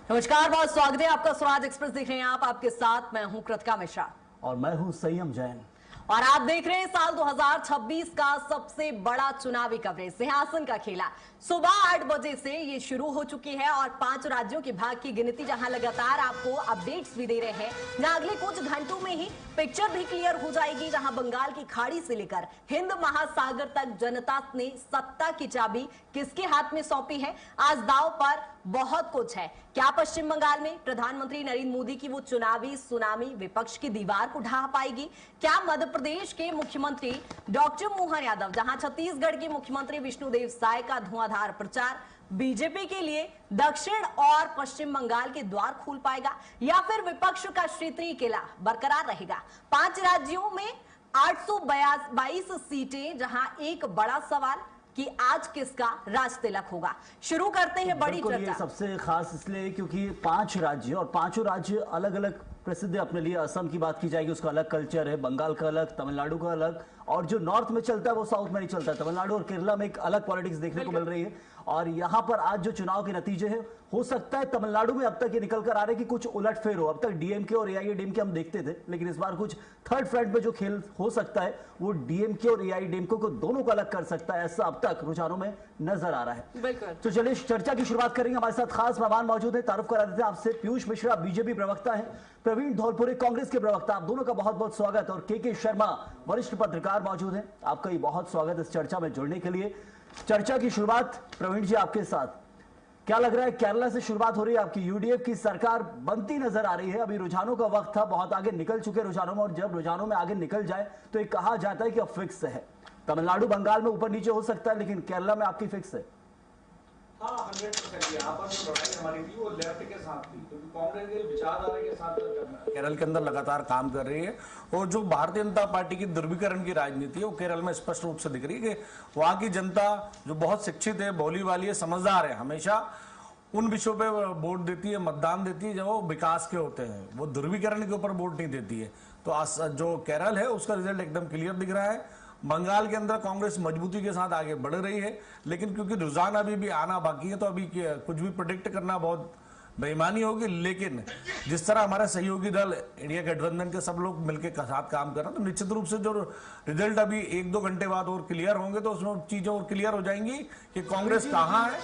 नमस्कार, बहुत स्वागत है आपका। स्वराज एक्सप्रेस देख रहे हैं आप, आपके साथ मैं हूं कृतिका मिश्रा और मैं हूं संयम जैन और आप देख रहे हैं साल 2026 का सबसे बड़ा चुनावी कवरेज सिंहासन का खेला। सुबह 8 बजे से ये शुरू हो चुकी है और 5 राज्यों के भाग की गिनती जहां लगातार आपको अपडेट्स भी दे रहे हैं। ना अगले कुछ घंटों में ही पिक्चर भी क्लियर हो जाएगी, जहां बंगाल की खाड़ी से लेकर हिंद महासागर तक जनता ने सत्ता की चाबी किसके हाथ में सौंपी है। आज दांव पर बहुत कुछ है। क्या पश्चिम बंगाल में प्रधानमंत्री नरेंद्र मोदी की वो चुनावी सुनामी विपक्ष की दीवार को ढा पाएगी? क्या मध्य प्रदेश के मुख्यमंत्री डॉक्टर मोहन यादव, जहां छत्तीसगढ़ के मुख्यमंत्री विष्णुदेव साय का धुआंधार प्रचार बीजेपी के लिए दक्षिण और पश्चिम बंगाल के द्वार खोल पाएगा, या फिर विपक्ष का क्षेत्रीय किला बरकरार रहेगा? 5 राज्यों में 822 सीटें, जहां एक बड़ा सवाल कि आज किसका राज तिलक होगा। शुरू करते हैं बड़ी चर्चा। ये सबसे खास इसलिए क्योंकि 5 राज्य और पांचों राज्य अलग अलग प्रसिद्ध है अपने लिए। असम की बात की जाएगी, उसका अलग कल्चर है, बंगाल का अलग, तमिलनाडु का अलग, और जो नॉर्थ में चलता है वो साउथ में नहीं चलता। तमिलनाडु और केरला में एक अलग पॉलिटिक्स देखने को मिल रही है। और यहां पर आज जो चुनाव के नतीजे हैं, हो सकता है तमिलनाडु में अब तक ये निकल कर आ रहे कि कुछ उलटफेर हो। अब तक डीएमके और एआईएडीएमके हम देखते थे, लेकिन इस बार कुछ थर्ड फ्रंट में जो खेल हो सकता है वो डीएमके और एआईएडीएमके को दोनों को अलग कर सकता है, ऐसा अब तक रुझानों में नजर आ रहा है। तो चलिए चर्चा की शुरुआत करेंगे। हमारे साथ खास मेहमान मौजूद है, तारुफ करा देते हैं आपसे। पीयूष मिश्रा बीजेपी प्रवक्ता है, प्रवीण धौलपुरे कांग्रेस के प्रवक्ता, आप दोनों का बहुत बहुत स्वागत। और के शर्मा वरिष्ठ पत्रकार मौजूद हैं, आपका भी बहुत स्वागत इस चर्चा में जुड़ने के लिए। चर्चा की शुरुआत प्रवीण जी आपके साथ। क्या लग रहा है, केरला से शुरुआत हो रही है आपकी, यूडीएफ की सरकार बनती नजर आ रही है। अभी रुझानों का वक्त था, बहुत आगे निकल चुके रुझानों में, और जब रुझानों में आगे निकल जाए तो ये कहा जाता है कि अब फिक्स है। तमिलनाडु बंगाल में ऊपर नीचे हो सकता है, लेकिन केरला में आपकी फिक्स है। हाँ, 100% यहाँ पर जो लड़ाई हमारी थी वो लेफ्ट के साथ थी, क्योंकि कांग्रेस के विचारधारा के साथ केरल के अंदर लगातार काम कर रही है। और जो भारतीय जनता पार्टी की ध्रुवीकरण की राजनीति है वो केरल में स्पष्ट रूप से दिख रही है कि वहाँ की जनता जो बहुत शिक्षित है, भोली वाली है, समझदार है, हमेशा उन विषयों पे वोट देती है, मतदान देती है जो वो विकास के होते हैं, वो ध्रुवीकरण के ऊपर वोट नहीं देती है। तो जो केरल है उसका रिजल्ट एकदम क्लियर दिख रहा है। बंगाल के अंदर कांग्रेस मजबूती के साथ आगे बढ़ रही है, लेकिन क्योंकि रुझान अभी भी आना बाकी है, तो अभी कुछ भी प्रेडिक्ट करना बहुत बेईमानी होगी। लेकिन जिस तरह हमारा सहयोगी दल इंडिया गठबंधन के सब लोग मिलकर साथ काम कर रहे हैं, तो निश्चित रूप से जो रिजल्ट अभी 1-2 घंटे बाद और क्लियर होंगे तो उसमें चीजें और क्लियर हो जाएंगी कि कांग्रेस कहाँ है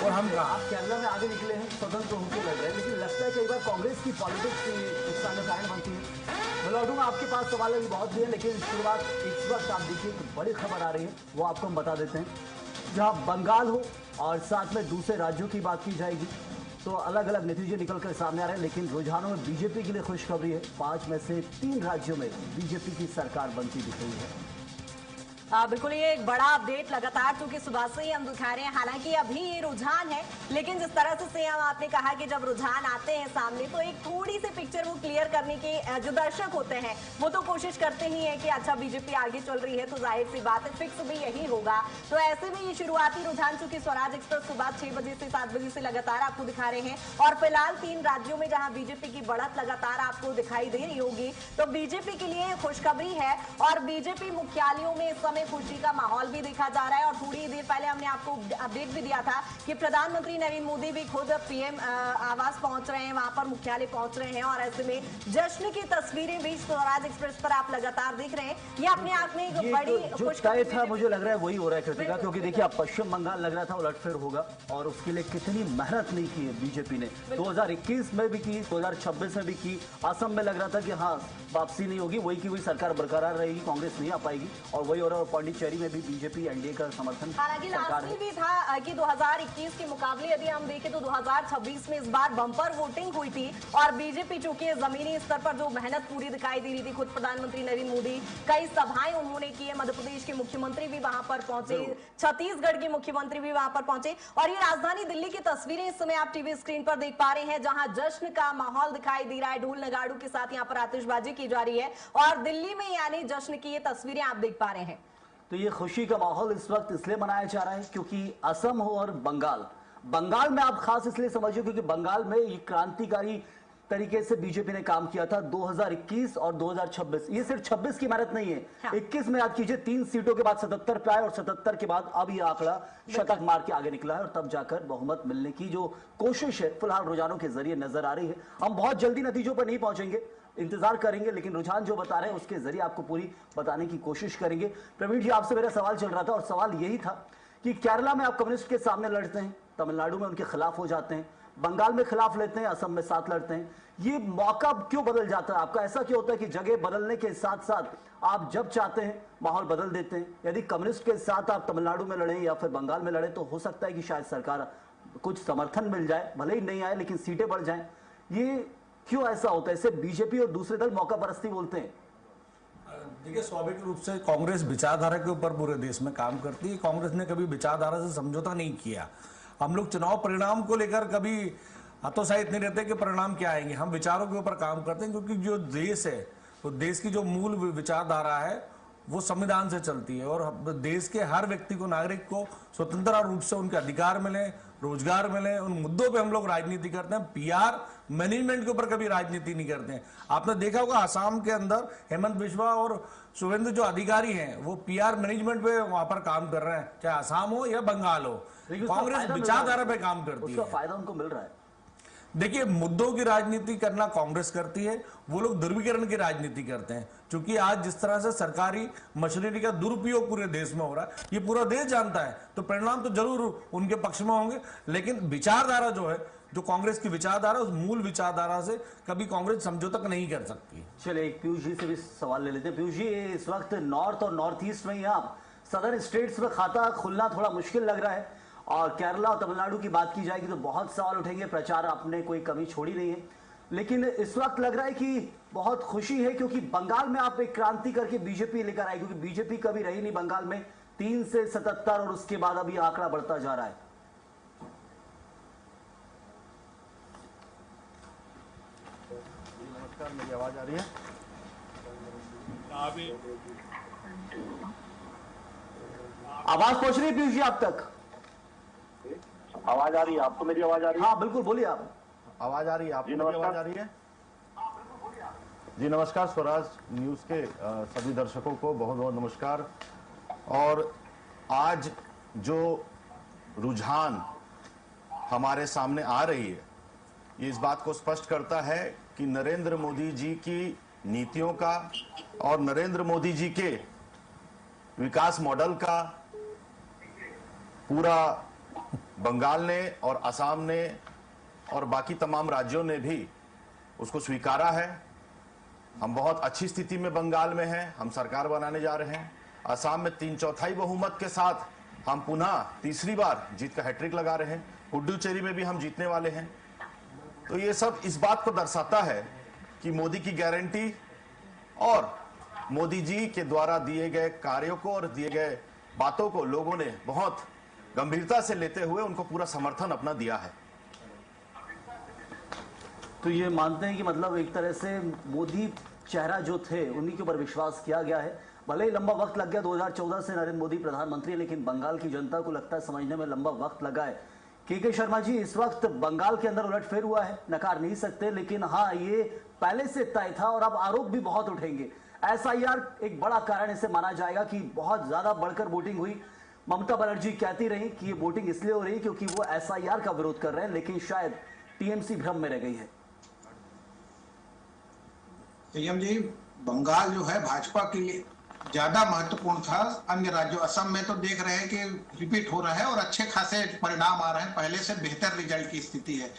और हम कहाँ। आप केरला में आगे निकले हैं, स्वतंत्र होकर लड़ रहे हैं, लेकिन लगता है कई बार कांग्रेस की पॉलिटिक्स नुकसान का कारण बनती है। मैं लौटूंगा, आपके पास सवाल अभी बहुत भी है, लेकिन शुरुआत इस वक्त आप देखिए एक बड़ी खबर आ रही है, वो आपको हम बता देते हैं। जहां बंगाल हो और साथ में दूसरे राज्यों की बात की जाएगी तो अलग अलग नतीजे निकल कर सामने आ रहे हैं, लेकिन रुझानों में बीजेपी के लिए खुशखबरी है। 5 में से 3 राज्यों में बीजेपी की सरकार बनती दिख रही है। बिल्कुल, ये एक बड़ा अपडेट लगातार चूंकि सुबह से ही हम दिखा रहे हैं। हालांकि अभी ये रुझान है, लेकिन जिस तरह से सीएम आपने कहा कि जब रुझान आते हैं सामने तो एक थोड़ी सी पिक्चर वो क्लियर करने की जो दर्शक होते हैं वो तो कोशिश करते ही है कि अच्छा बीजेपी आगे चल रही है तो जाहिर सी बात है फिक्स भी यही होगा। तो ऐसे में ये शुरुआती रुझान चूंकि स्वराज एक्सप्रेस सुबह 6 बजे से 7 बजे से लगातार आपको दिखा रहे हैं, और फिलहाल 3 राज्यों में जहां बीजेपी की बढ़त लगातार आपको दिखाई दे रही होगी, तो बीजेपी के लिए खुशखबरी है। और बीजेपी मुख्यालयों में इस समय खुशी का माहौल भी देखा जा रहा है। और थोड़ी देर पहले हमने आपको अपडेट भी दिया था कि प्रधानमंत्री नरेंद्र मोदी भी खुद पीएम आवास पहुंच रहे हैं, वहां पर मुख्यालय पहुंच रहे हैं, और ऐसे में जश्न की तस्वीरें भी स्वराज एक्सप्रेस पर आप लगातार देख रहे हैं। ये अपने आप में एक बड़ी खुशखबरी था, मुझे लग रहा है वही हो रहा है कृतिका, क्योंकि देखिए अब पश्चिम बंगाल लग रहा था उलटफेर होगा, और उसके लिए कितनी मेहनत नहीं की है बीजेपी ने। 2021 में भी की, 2026 में भी की। असम में लग रहा था कि हाँ वापसी नहीं होगी, वही की वही सरकार बरकरार रहेगी, कांग्रेस नहीं आ पाएगी, और वही हो रहा है। पांडिचेरी में भी बीजेपी एनडीए का समर्थन हालांकि लास्ट भी था कि 2021 के मुकाबले यदि हम देखें तो 2026 में इस बार बम्पर वोटिंग हुई थी, और बीजेपी चूंकि जमीनी स्तर पर जो मेहनत पूरी दिखाई दे रही थी, खुद प्रधानमंत्री नरेंद्र मोदी कई सभाएं उन्होंने की है, मध्य प्रदेश के मुख्यमंत्री भी वहां पर पहुंचे, छत्तीसगढ़ के मुख्यमंत्री भी वहां पर पहुंचे, और ये राजधानी दिल्ली की तस्वीरें इस समय आप टीवी स्क्रीन पर देख पा रहे हैं, जहां जश्न का माहौल दिखाई दे रहा है। ढोल नगाड़ू के साथ यहाँ पर आतिशबाजी की जा रही है, और दिल्ली में यानी जश्न की ये तस्वीरें आप देख पा रहे हैं। तो ये खुशी का माहौल इस वक्त इसलिए मनाया जा रहा है क्योंकि असम हो और बंगाल में आप खास इसलिए समझिए क्योंकि बंगाल में ये क्रांतिकारी तरीके से बीजेपी ने काम किया था 2021 और 2026। ये सिर्फ 26 की मेहनत नहीं है। हाँ। 21 में याद कीजिए 3 सीटों के बाद 77 पे आए और 77 के बाद अब ये आंकड़ा शतक मार के आगे निकला है और तब जाकर बहुमत मिलने की जो कोशिश है फिलहाल रुझानों के जरिए नजर आ रही है। हम बहुत जल्दी नतीजों पर नहीं पहुंचेंगे, इंतजार करेंगे, लेकिन रुझान जो बता रहे हैं उसके जरिए आपको पूरी बताने की कोशिश करेंगे। प्रवीण जी, आपसे मेरा सवाल चल रहा था और सवाल यही था कि केरला में आप कम्युनिस्ट के सामने लड़ते हैं, तमिलनाडु में उनके खिलाफ हो जाते हैं, बंगाल में खिलाफ लेते हैं, असम में साथ लड़ते हैं। ये मौका क्यों बदल जाता है आपका? ऐसा क्यों होता है कि जगह बदलने के साथ साथ आप जब चाहते हैं माहौल बदल देते हैं? यदि कम्युनिस्ट के साथ आप तमिलनाडु में लड़ें या फिर बंगाल में लड़ें तो हो सकता है कि शायद सरकार कुछ समर्थन मिल जाए, भले ही नहीं आए लेकिन सीटें बढ़ जाएं। ये क्यों ऐसा होता है? इसे बीजेपी और दूसरे दल मौका परस्ती बोलते हैं। देखिए, स्वाभाविक रूप से कांग्रेस विचारधारा के ऊपर पूरे देश में काम करती है। कांग्रेस ने कभी विचारधारा से समझौता नहीं किया। हम लोग चुनाव परिणाम को लेकर कभी हतोत्साहित नहीं रहते कि परिणाम क्या आएंगे। हम विचारों के ऊपर काम करते हैं, क्योंकि जो देश है वो देश की जो मूल विचारधारा है वो संविधान से चलती है और देश के हर व्यक्ति को, नागरिक को स्वतंत्र रूप से उनके अधिकार मिले, रोजगार मिले, उन मुद्दों पे हम लोग राजनीति करते हैं। पीआर मैनेजमेंट के ऊपर कभी राजनीति नहीं करते हैं। आपने देखा होगा आसाम के अंदर हेमंत बिस्वा और शुभेंदु जो अधिकारी हैं वो पीआर मैनेजमेंट पे वहां पर काम कर रहे हैं, चाहे आसाम हो या बंगाल हो। कांग्रेस विचारधारा पे काम करती है, उसका फायदा उनको मिल रहा है। देखिए, मुद्दों की राजनीति करना कांग्रेस करती है, वो लोग ध्रुवीकरण की राजनीति करते हैं। क्योंकि आज जिस तरह से सरकारी मशीनरी का दुरुपयोग पूरे देश में हो रहा है, ये पूरा देश जानता है, तो परिणाम तो जरूर उनके पक्ष में होंगे। लेकिन विचारधारा जो है, जो कांग्रेस की विचारधारा, उस मूल विचारधारा से कभी कांग्रेस समझौता नहीं कर सकती। चलिए, पीयूष जी से भी सवाल ले लेते हैं। पीयूष जी, इस वक्त नॉर्थ और नॉर्थ ईस्ट में ही आप सदर्न स्टेट्स में खाता खुलना थोड़ा मुश्किल लग रहा है और केरला और तमिलनाडु की बात की जाएगी तो बहुत सवाल उठेंगे। प्रचार आपने कोई कमी छोड़ी नहीं है, लेकिन इस वक्त लग रहा है कि बहुत खुशी है क्योंकि बंगाल में आप एक क्रांति करके बीजेपी लेकर आए, क्योंकि बीजेपी कभी रही नहीं बंगाल में। 3 से 77 और उसके बाद अभी आंकड़ा बढ़ता जा रहा है। नमस्कार, मेरी आवाज आ रही है? आवाज पहुंच रही है पीयूष जी आप तक? आवाज आ रही है आपको? मेरी आवाज आ रही है? हाँ बिल्कुल, बोलिए आप। आवाज आ रही है आपको? मेरी आवाज आ रही है? जी नमस्कार, स्वराज न्यूज के सभी दर्शकों को बहुत बहुत नमस्कार। और आज जो रुझान हमारे सामने आ रही है, ये इस बात को स्पष्ट करता है कि नरेंद्र मोदी जी की नीतियों का और नरेंद्र मोदी जी के विकास मॉडल का पूरा बंगाल ने और असम ने और बाकी तमाम राज्यों ने भी उसको स्वीकारा है। हम बहुत अच्छी स्थिति में बंगाल में हैं, हम सरकार बनाने जा रहे हैं। असम में 3/4 बहुमत के साथ हम पुनः तीसरी बार जीत का हैट्रिक लगा रहे हैं। पुडुचेरी में भी हम जीतने वाले हैं। तो ये सब इस बात को दर्शाता है कि मोदी की गारंटी और मोदी जी के द्वारा दिए गए कार्यों को और दिए गए बातों को लोगों ने बहुत गंभीरता से लेते हुए उनको पूरा समर्थन अपना दिया है। तो ये मानते हैं कि मतलब एक तरह से मोदी चेहरा जो थे उन्हीं के ऊपर विश्वास किया गया है। भले ही लंबा वक्त लग गया, 2014 से नरेंद्र मोदी प्रधानमंत्री, लेकिन बंगाल की जनता को लगता है समझने में लंबा वक्त लगा है। के शर्मा जी, इस वक्त बंगाल के अंदर उलटफेर हुआ है, नकार नहीं सकते, लेकिन हाँ ये पहले से तय था और अब आरोप भी बहुत उठेंगे। एसआईआर एक बड़ा कारण इसे माना जाएगा कि बहुत ज्यादा बढ़कर वोटिंग हुई। ममता बनर्जी कहती रही कि ये वोटिंग इसलिए हो रही क्योंकि वो एसआईआर का विरोध कर रहे हैं, लेकिन शायद टीएमसी भ्रम में रह गई है। संयम जी, बंगाल जो है भाजपा के लिए ज्यादा महत्वपूर्ण था। अन्य राज्यों, असम में तो देख रहे हैं कि रिपीट हो रहा है और अच्छे खासे परिणाम आ रहे हैं, पहले से बेहतर रिजल्ट की स्थिति है।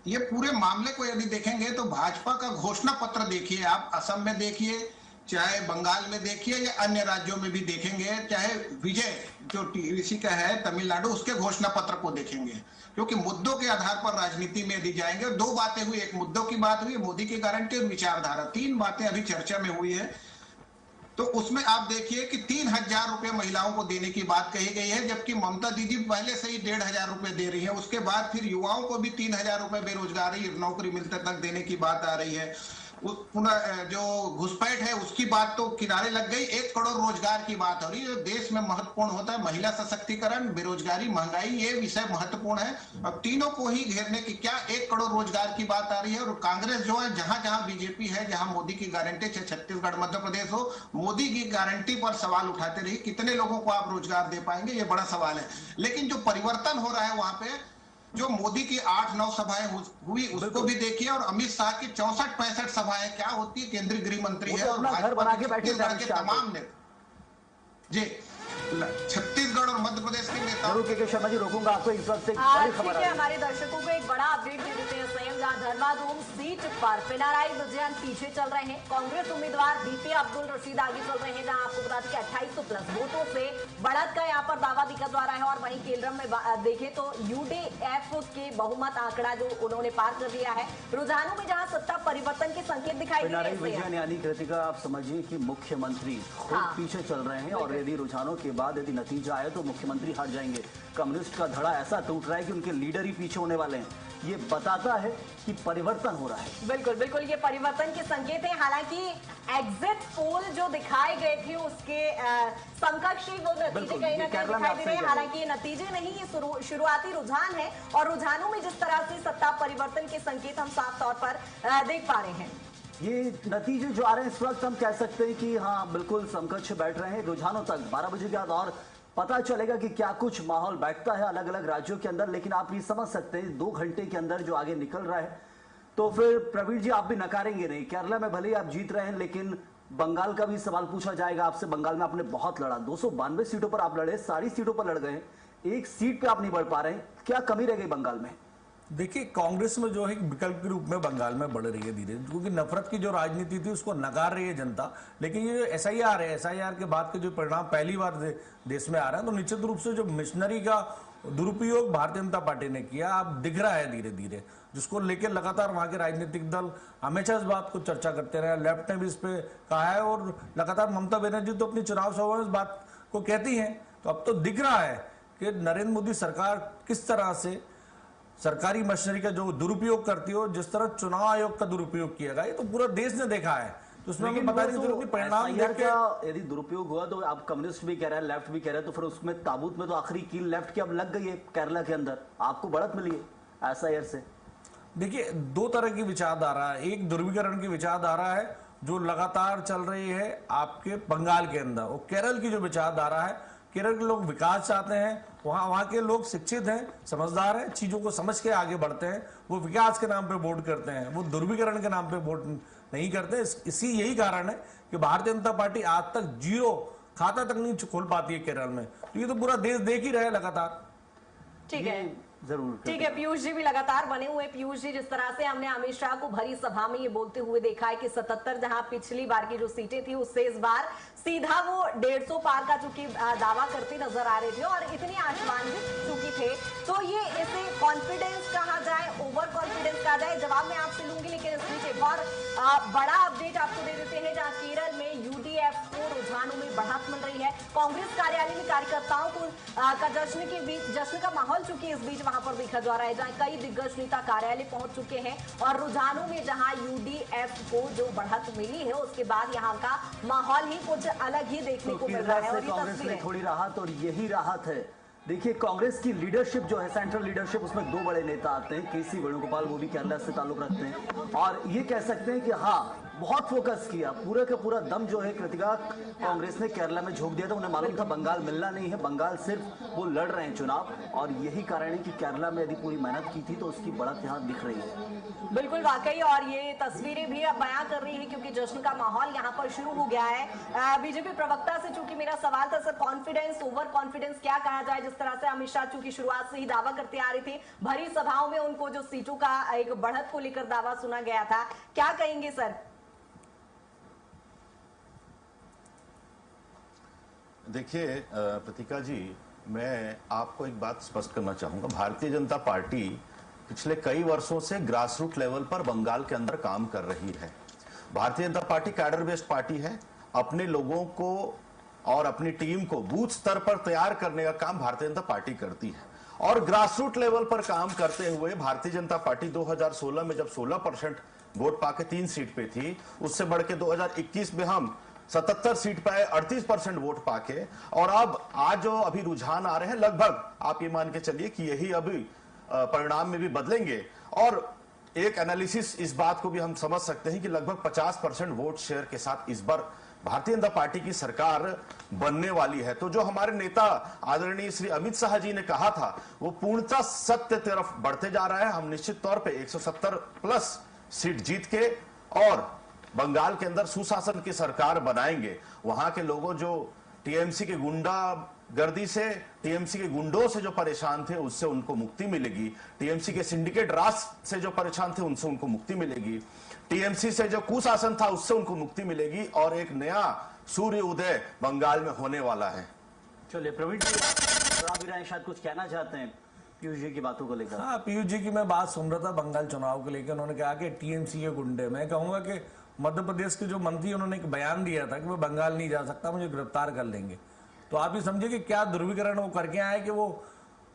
ये पूरे मामले को यदि देखेंगे तो भाजपा का घोषणा पत्र देखिए आप, असम में देखिए, चाहे बंगाल में देखिए या अन्य राज्यों में भी देखेंगे, चाहे विजय जो टीवीसी का है तमिलनाडु, उसके घोषणा पत्र को देखेंगे, क्योंकि मुद्दों के आधार पर राजनीति में यदि जाएंगे। 2 बातें हुई, एक मुद्दों की बात हुई, मोदी की गारंटी और विचारधारा, 3 बातें अभी चर्चा में हुई है। तो उसमें आप देखिए कि 3000 रुपए महिलाओं को देने की बात कही गई है, जबकि ममता दीदी पहले से ही 1500 रुपए दे रही है। उसके बाद फिर युवाओं को भी 3000 रुपए बेरोजगारी नौकरी मिलते तक देने की बात आ रही है। पुनः जो घुसपैठ है उसकी बात तो किनारे लग गई। 1 करोड़ रोजगार की बात हो रही है। देश में महत्वपूर्ण होता है महिला सशक्तिकरण, बेरोजगारी, महंगाई, ये विषय महत्वपूर्ण है। अब तीनों को ही घेरने की क्या 1 करोड़ रोजगार की बात आ रही है। और कांग्रेस जो है, जहां जहां बीजेपी है, जहां मोदी की गारंटी, चाहे छत्तीसगढ़, मध्य प्रदेश हो, मोदी की गारंटी पर सवाल उठाते रही। कितने लोगों को आप रोजगार दे पाएंगे, ये बड़ा सवाल है। लेकिन जो परिवर्तन हो रहा है वहां पे, जो मोदी की 8-9 सभाएं हुई उसको भी देखिए, और अमित शाह की 64-65 सभाएं क्या होती है। केंद्रीय गृह मंत्री है और भाजपा के छत्तीसगढ़ के तमाम नेता जी, छत्तीसगढ़ और मध्य प्रदेश के नेता। जरूर के शर्मा जी, रोकूंगा आपको इस वक्त एक बड़ी खबर आ रही है। हमारे दर्शकों को एक बड़ा अपडेट दे देते हैं स्वयं, जहां धर्माधूम सीट पर पिनाराई विजयन पीछे चल रहे हैं। कांग्रेस उम्मीदवार बीपी अब्दुल रशीद आगे चल रहे हैं, जहां आपको बता दें कि 2800 प्लस वोटों से बढ़त का यहाँ पर दावा दिखा जा रहा है। और वहीं केंद्र में देखें तो यूडीएफ के बहुमत आंकड़ा जो उन्होंने पार कर लिया है। रुझानों में जहां सत्ता परिवर्तन के संकेत दिखाई दे रहे हैं। विजयन यानी कृतिका, आप समझिए कि मुख्यमंत्री खुद पीछे चल रहे हैं, और यदि रुझानों के बाद यदि नतीजा आए तो मुख्यमंत्री हार जाएंगे। कम्युनिस्ट का धड़ा ऐसा टूट रहा है कि उनके लीडर ही पीछे होने वाले हैं। ये बताता है कि परिवर्तन हो रहा है। बिल्कुल बिल्कुल, ये परिवर्तन के संकेत हैं। हालांकि एग्जिट पोल जो दिखाए गए थे उसके समकक्ष ही वो नतीजे कहीं ना कहीं दिखाई दे रहे हैं। हालांकि ये नतीजे नहीं, ये शुरुआती रुझान है, और रुझानों में जिस तरह से सत्ता परिवर्तन के संकेत हम साफ तौर पर देख पा रहे हैं। ये नतीजे जो आ रहे हैं इस वक्त हम कह सकते हैं कि हाँ बिल्कुल समकक्ष बैठ रहे हैं। रुझानों तक 12 बजे के बाद और पता चलेगा कि क्या कुछ माहौल बैठता है अलग अलग राज्यों के अंदर। लेकिन आप ये समझ सकते हैं 2 घंटे के अंदर जो आगे निकल रहा है, तो फिर प्रवीण जी आप भी नकारेंगे नहीं। केरला में भले ही आप जीत रहे हैं, लेकिन बंगाल का भी सवाल पूछा जाएगा आपसे। बंगाल में आपने बहुत लड़ा, 292 सीटों पर आप लड़े, सारी सीटों पर लड़ गए, एक सीट पे आप नहीं बढ़ पा रहे हैं। क्या कमी रह गई बंगाल में? देखिए, कांग्रेस में जो है विकल्प के रूप में बंगाल में बढ़ रही है धीरे, क्योंकि नफरत की जो राजनीति थी उसको नकार रही है जनता। लेकिन ये जो एसआईआर है, एसआईआर के बाद के जो परिणाम पहली बार देश में आ रहे हैं, तो निश्चित रूप से जो मिशनरी का दुरुपयोग भारतीय जनता पार्टी ने किया अब दिख रहा है धीरे धीरे, जिसको लेकर लगातार वहां के राजनीतिक दल हमेशा इस बात को चर्चा करते रहे। लेफ्ट ने भी इस पे कहा है, और लगातार ममता बनर्जी तो अपनी चुनाव सभा में इस बात को कहती है। तो अब तो दिख रहा है कि नरेंद्र मोदी सरकार किस तरह से सरकारी मशीनरी का जो दुरुपयोग करती हो, जिस तरह चुनाव आयोग का दुरुपयोग किया गया, ये तो पूरा देश ने देखा है। तो उसमें हमें बता दीजिए कि परिणाम का यदि दुरुपयोग हुआ तो आप कम्युनिस्ट भी कह रहे हैं, लेफ्ट भी कह रहे हैं, तो फिर उसमें ताबूत में तो आखिरी कील लेफ्ट की अब लग गई है केरला के अंदर। आपको बढ़त मिली है एसआईआर से। देखिए, 2 तरह की विचारधारा है। एक ध्रुवीकरण की विचारधारा है जो लगातार चल रही है आपके बंगाल के अंदर, और केरल की जो विचारधारा है, केरल के लोग विकास चाहते हैं, वहां के लोग शिक्षित हैं, समझदार हैं, चीजों को समझ के आगे बढ़ते हैं। वो विकास के नाम पे वोट करते हैं, वो ध्रुवीकरण के नाम पे वोट नहीं करते। इसी यही कारण है कि भारतीय जनता पार्टी आज तक 0 खाता तक नहीं खोल पाती है केरल में। तो ये तो पूरा देश देख ही रहे लगातार। ठीक है, जरूर ठीक है। पीयूष जी भी लगातार बने हुए। पीयूष जी, जिस तरह से हमने अमित शाह को भरी सभा में ये बोलते हुए देखा है कि 77 जहां पिछली बार की जो सीटें थी उससे इस बार सीधा वो 150 पार का चूंकि दावा करते नजर आ रहे थे और इतनी आशान्वित चूंकि थे, तो ये इसे कॉन्फिडेंस कहा जाए, ओवर कॉन्फिडेंस कहा जाए, जवाब मैं आपसे लूंगी। लेकिन इस बीच एक और बड़ा अपडेट आपको दे देते हैं, जहां केरल में यूडीएफ को रुझानों में बढ़त मिल रही है। कांग्रेस कार्यालय में कार्यकर्ताओं को का जश्न का माहौल चूंकि इस बीच वहां पर देखा जा रहा है, जहां कई दिग्गज नेता कार्यालय पहुंच चुके हैं, और रुझानों में जहां यूडीएफ को जो बढ़त मिली है उसके बाद यहां का माहौल ही कुछ अलग ही देखने को मिल रहा है। और ये कांग्रेस में थोड़ी राहत, और यही राहत है। देखिए, कांग्रेस की लीडरशिप जो है, सेंट्रल लीडरशिप, उसमें 2 बड़े नेता आते हैं। केसी वेणुगोपाल, वो भी केरला से ताल्लुक रखते हैं, और ये कह सकते हैं कि हाँ बहुत फोकस किया, पूरा का पूरा दम जो है कृतिका कांग्रेस ने केरला में झोंक दिया था। उन्हें मालूम था बंगाल मिलना नहीं है, बंगाल सिर्फ वो लड़ रहे हैं चुनाव, और यही कारण है कि केरला में यदि पूरी मेहनत की थी तो उसकी बढ़त यहाँ दिख रही है। बिल्कुल वाकई, और ये तस्वीरें भी अब बयां कर रही है, क्योंकि जश्न का माहौल यहाँ पर शुरू हो गया है। बीजेपी प्रवक्ता से चूंकि मेरा सवाल था सर, कॉन्फिडेंस, ओवर कॉन्फिडेंस क्या कहा जाए, जिस तरह से अमित शाह चूंकि शुरुआत से ही दावा करते आ रहे थे, भरी सभाओं में उनको जो सीटों का एक बढ़त को लेकर दावा सुना गया था, क्या कहेंगे सर? देखिए प्रतिका जी, मैं आपको एक बात स्पष्ट करना चाहूंगा। भारतीय जनता पार्टी पिछले कई वर्षों से ग्रास रूट लेवल पर बंगाल के अंदर काम कर रही है। Bharatiya Janata party cadre based party है। अपने लोगों को और अपनी टीम को बूथ स्तर पर तैयार करने का काम भारतीय जनता पार्टी करती है, और ग्रास रूट लेवल पर काम करते हुए भारतीय जनता पार्टी 2016 में जब 16% वोट पाके 3 सीट पे थी, उससे बढ़ के 2021 में हम 77 सीट पे आए, 38% वोट पाके। और अब आज जो अभी रुझान आ रहे हैं, लगभग आप ये मान के चलिए कि यही अभी परिणाम में भी बदलेंगे। और एक एनालिसिस इस बात को भी हम समझ सकते हैं कि लगभग 50% वोट शेयर के साथ इस बार भारतीय जनता पार्टी की सरकार बनने वाली है। तो जो हमारे नेता आदरणीय श्री अमित शाह जी ने कहा था, वो पूर्णतः सत्य तरफ बढ़ते जा रहा है। हम निश्चित तौर पे 170 प्लस सीट जीत के और बंगाल के अंदर सुशासन की सरकार बनाएंगे। वहां के लोगों जो टीएमसी के गुंडागर्दी से, टीएमसी के गुंडों से जो परेशान थे, उससे उनको मुक्ति मिलेगी। टीएमसी के सिंडिकेट राज से जो परेशान थे, उनसे उनको मुक्ति मिलेगी। टीएमसी से जो कुशासन था, उससे उनको मुक्ति मिलेगी और एक नया सूर्य उदय बंगाल में होने वाला है। चलिए प्रवीण जी, आप भी शायद कुछ कहना चाहते हैं पीयूष जी की बातों को लेकर। हाँ, पीयूष जी की मैं बात सुन रहा था बंगाल चुनाव को लेकर। उन्होंने कहा कि टीएमसी के गुंडे। मैं कहूंगा कि मध्य प्रदेश के जो मंत्री, उन्होंने एक बयान दिया था कि मैं बंगाल नहीं जा सकता, मुझे गिरफ्तार कर लेंगे। तो आप ये समझिए कि क्या ध्रुवीकरण वो करके आए कि वो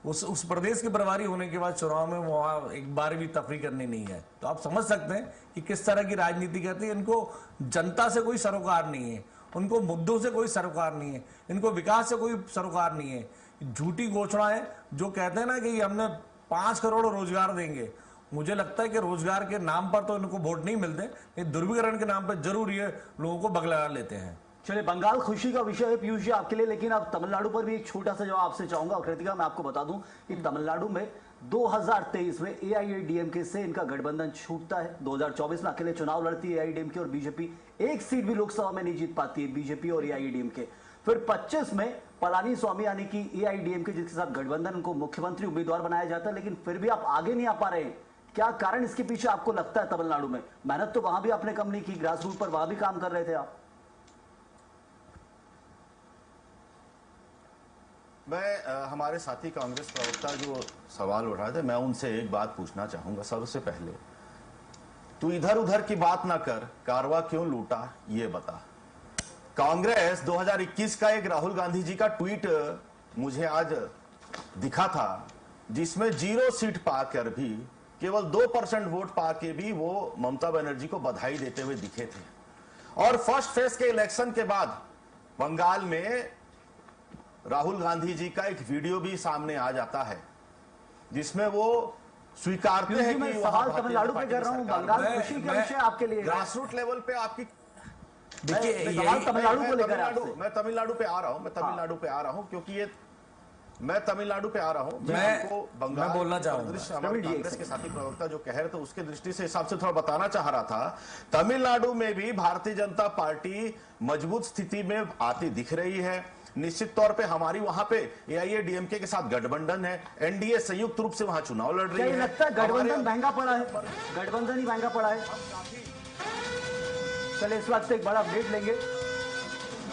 उस प्रदेश के प्रभारी होने के बाद चुनाव में वहां एक बार भी तफरी करनी नहीं है। तो आप समझ सकते हैं कि किस तरह की राजनीति करती है। इनको जनता से कोई सरोकार नहीं है, उनको मुद्दों से कोई सरोकार नहीं है, इनको विकास से कोई सरोकार नहीं है। झूठी घोषणाएं जो कहते हैं ना कि हमने 5 करोड़ रोजगार देंगे, मुझे लगता है कि रोजगार के नाम पर तो इनको वोट नहीं मिलते, लेकिन ध्रुवीकरण के नाम पर जरूर ये लोगों को बगला लेते हैं। चलिए, बंगाल खुशी का विषय है पीयूष जी आपके लिए, लेकिन अब तमिलनाडु पर भी एक छोटा सा जवाब आपसे चाहूंगा। कृतिका, मैं आपको बता दूं कि तमिलनाडु में 2023 में एआईएडीएमके से इनका गठबंधन छूटता है। 2024 में अकेले चुनाव लड़ती है एआईएडीएमके और बीजेपी, एक सीट भी लोकसभा में नहीं जीत पाती है बीजेपी और एआईएडीएमके। फिर 25 में पलानी स्वामी यानी कि एआईएडीएमके जिसके साथ गठबंधन, उनको मुख्यमंत्री उम्मीदवार बनाया जाता है, लेकिन फिर भी आप आगे नहीं आ पा रहे हैं। क्या कारण इसके पीछे आपको लगता है? तमिलनाडु में मेहनत तो वहां भी आपने कम नहीं की, ग्रास रूट पर वहां भी काम कर रहे थे आप। मैं हमारे साथी कांग्रेस प्रवक्ता जो सवाल उठाए थे, मैं उनसे एक बात पूछना चाहूंगा। सबसे पहले तू इधर उधर की बात ना कर, कारवा क्यों लूटा ये बता। कांग्रेस 2021 का एक राहुल गांधी जी का ट्वीट मुझे आज दिखा था, जिसमें 0 सीट पाकर भी, केवल 2% वोट पाके भी वो ममता बनर्जी को बधाई देते हुए दिखे थे। और फर्स्ट फेज के इलेक्शन के बाद बंगाल में राहुल गांधी जी का एक वीडियो भी सामने आ जाता है, जिसमें वो स्वीकारते हैं कि मैं सवाल तमिलनाडु पे कर रहा हूं, बंगाल खुशी का विषय आपके लिए ग्रास रूट लेवल पे आपकी। देखिए, सवाल तमिलनाडु को लेकर आपसे। मैं तमिलनाडु पे आ रहा हूं, क्योंकि ये मैं तमिलनाडु पे आ रहा हूं। मैं बोलना चाहूंगा, कांग्रेस के साथी प्रवक्ता जो कह रहे थे उसके दृष्टि से हिसाब से थोड़ा बताना चाह रहा था। तमिलनाडु में भी भारतीय जनता पार्टी मजबूत स्थिति में आती दिख रही है। निश्चित तौर पे हमारी वहां पे एआईएडीएमके के साथ गठबंधन है, एनडीए संयुक्त रूप से वहां चुनाव लड़ रही है। लगता है गठबंधन महंगा पड़ा है, गठबंधन ही महंगा पड़ा है। चलिए, इस वक्त एक बड़ा अपडेट लेंगे।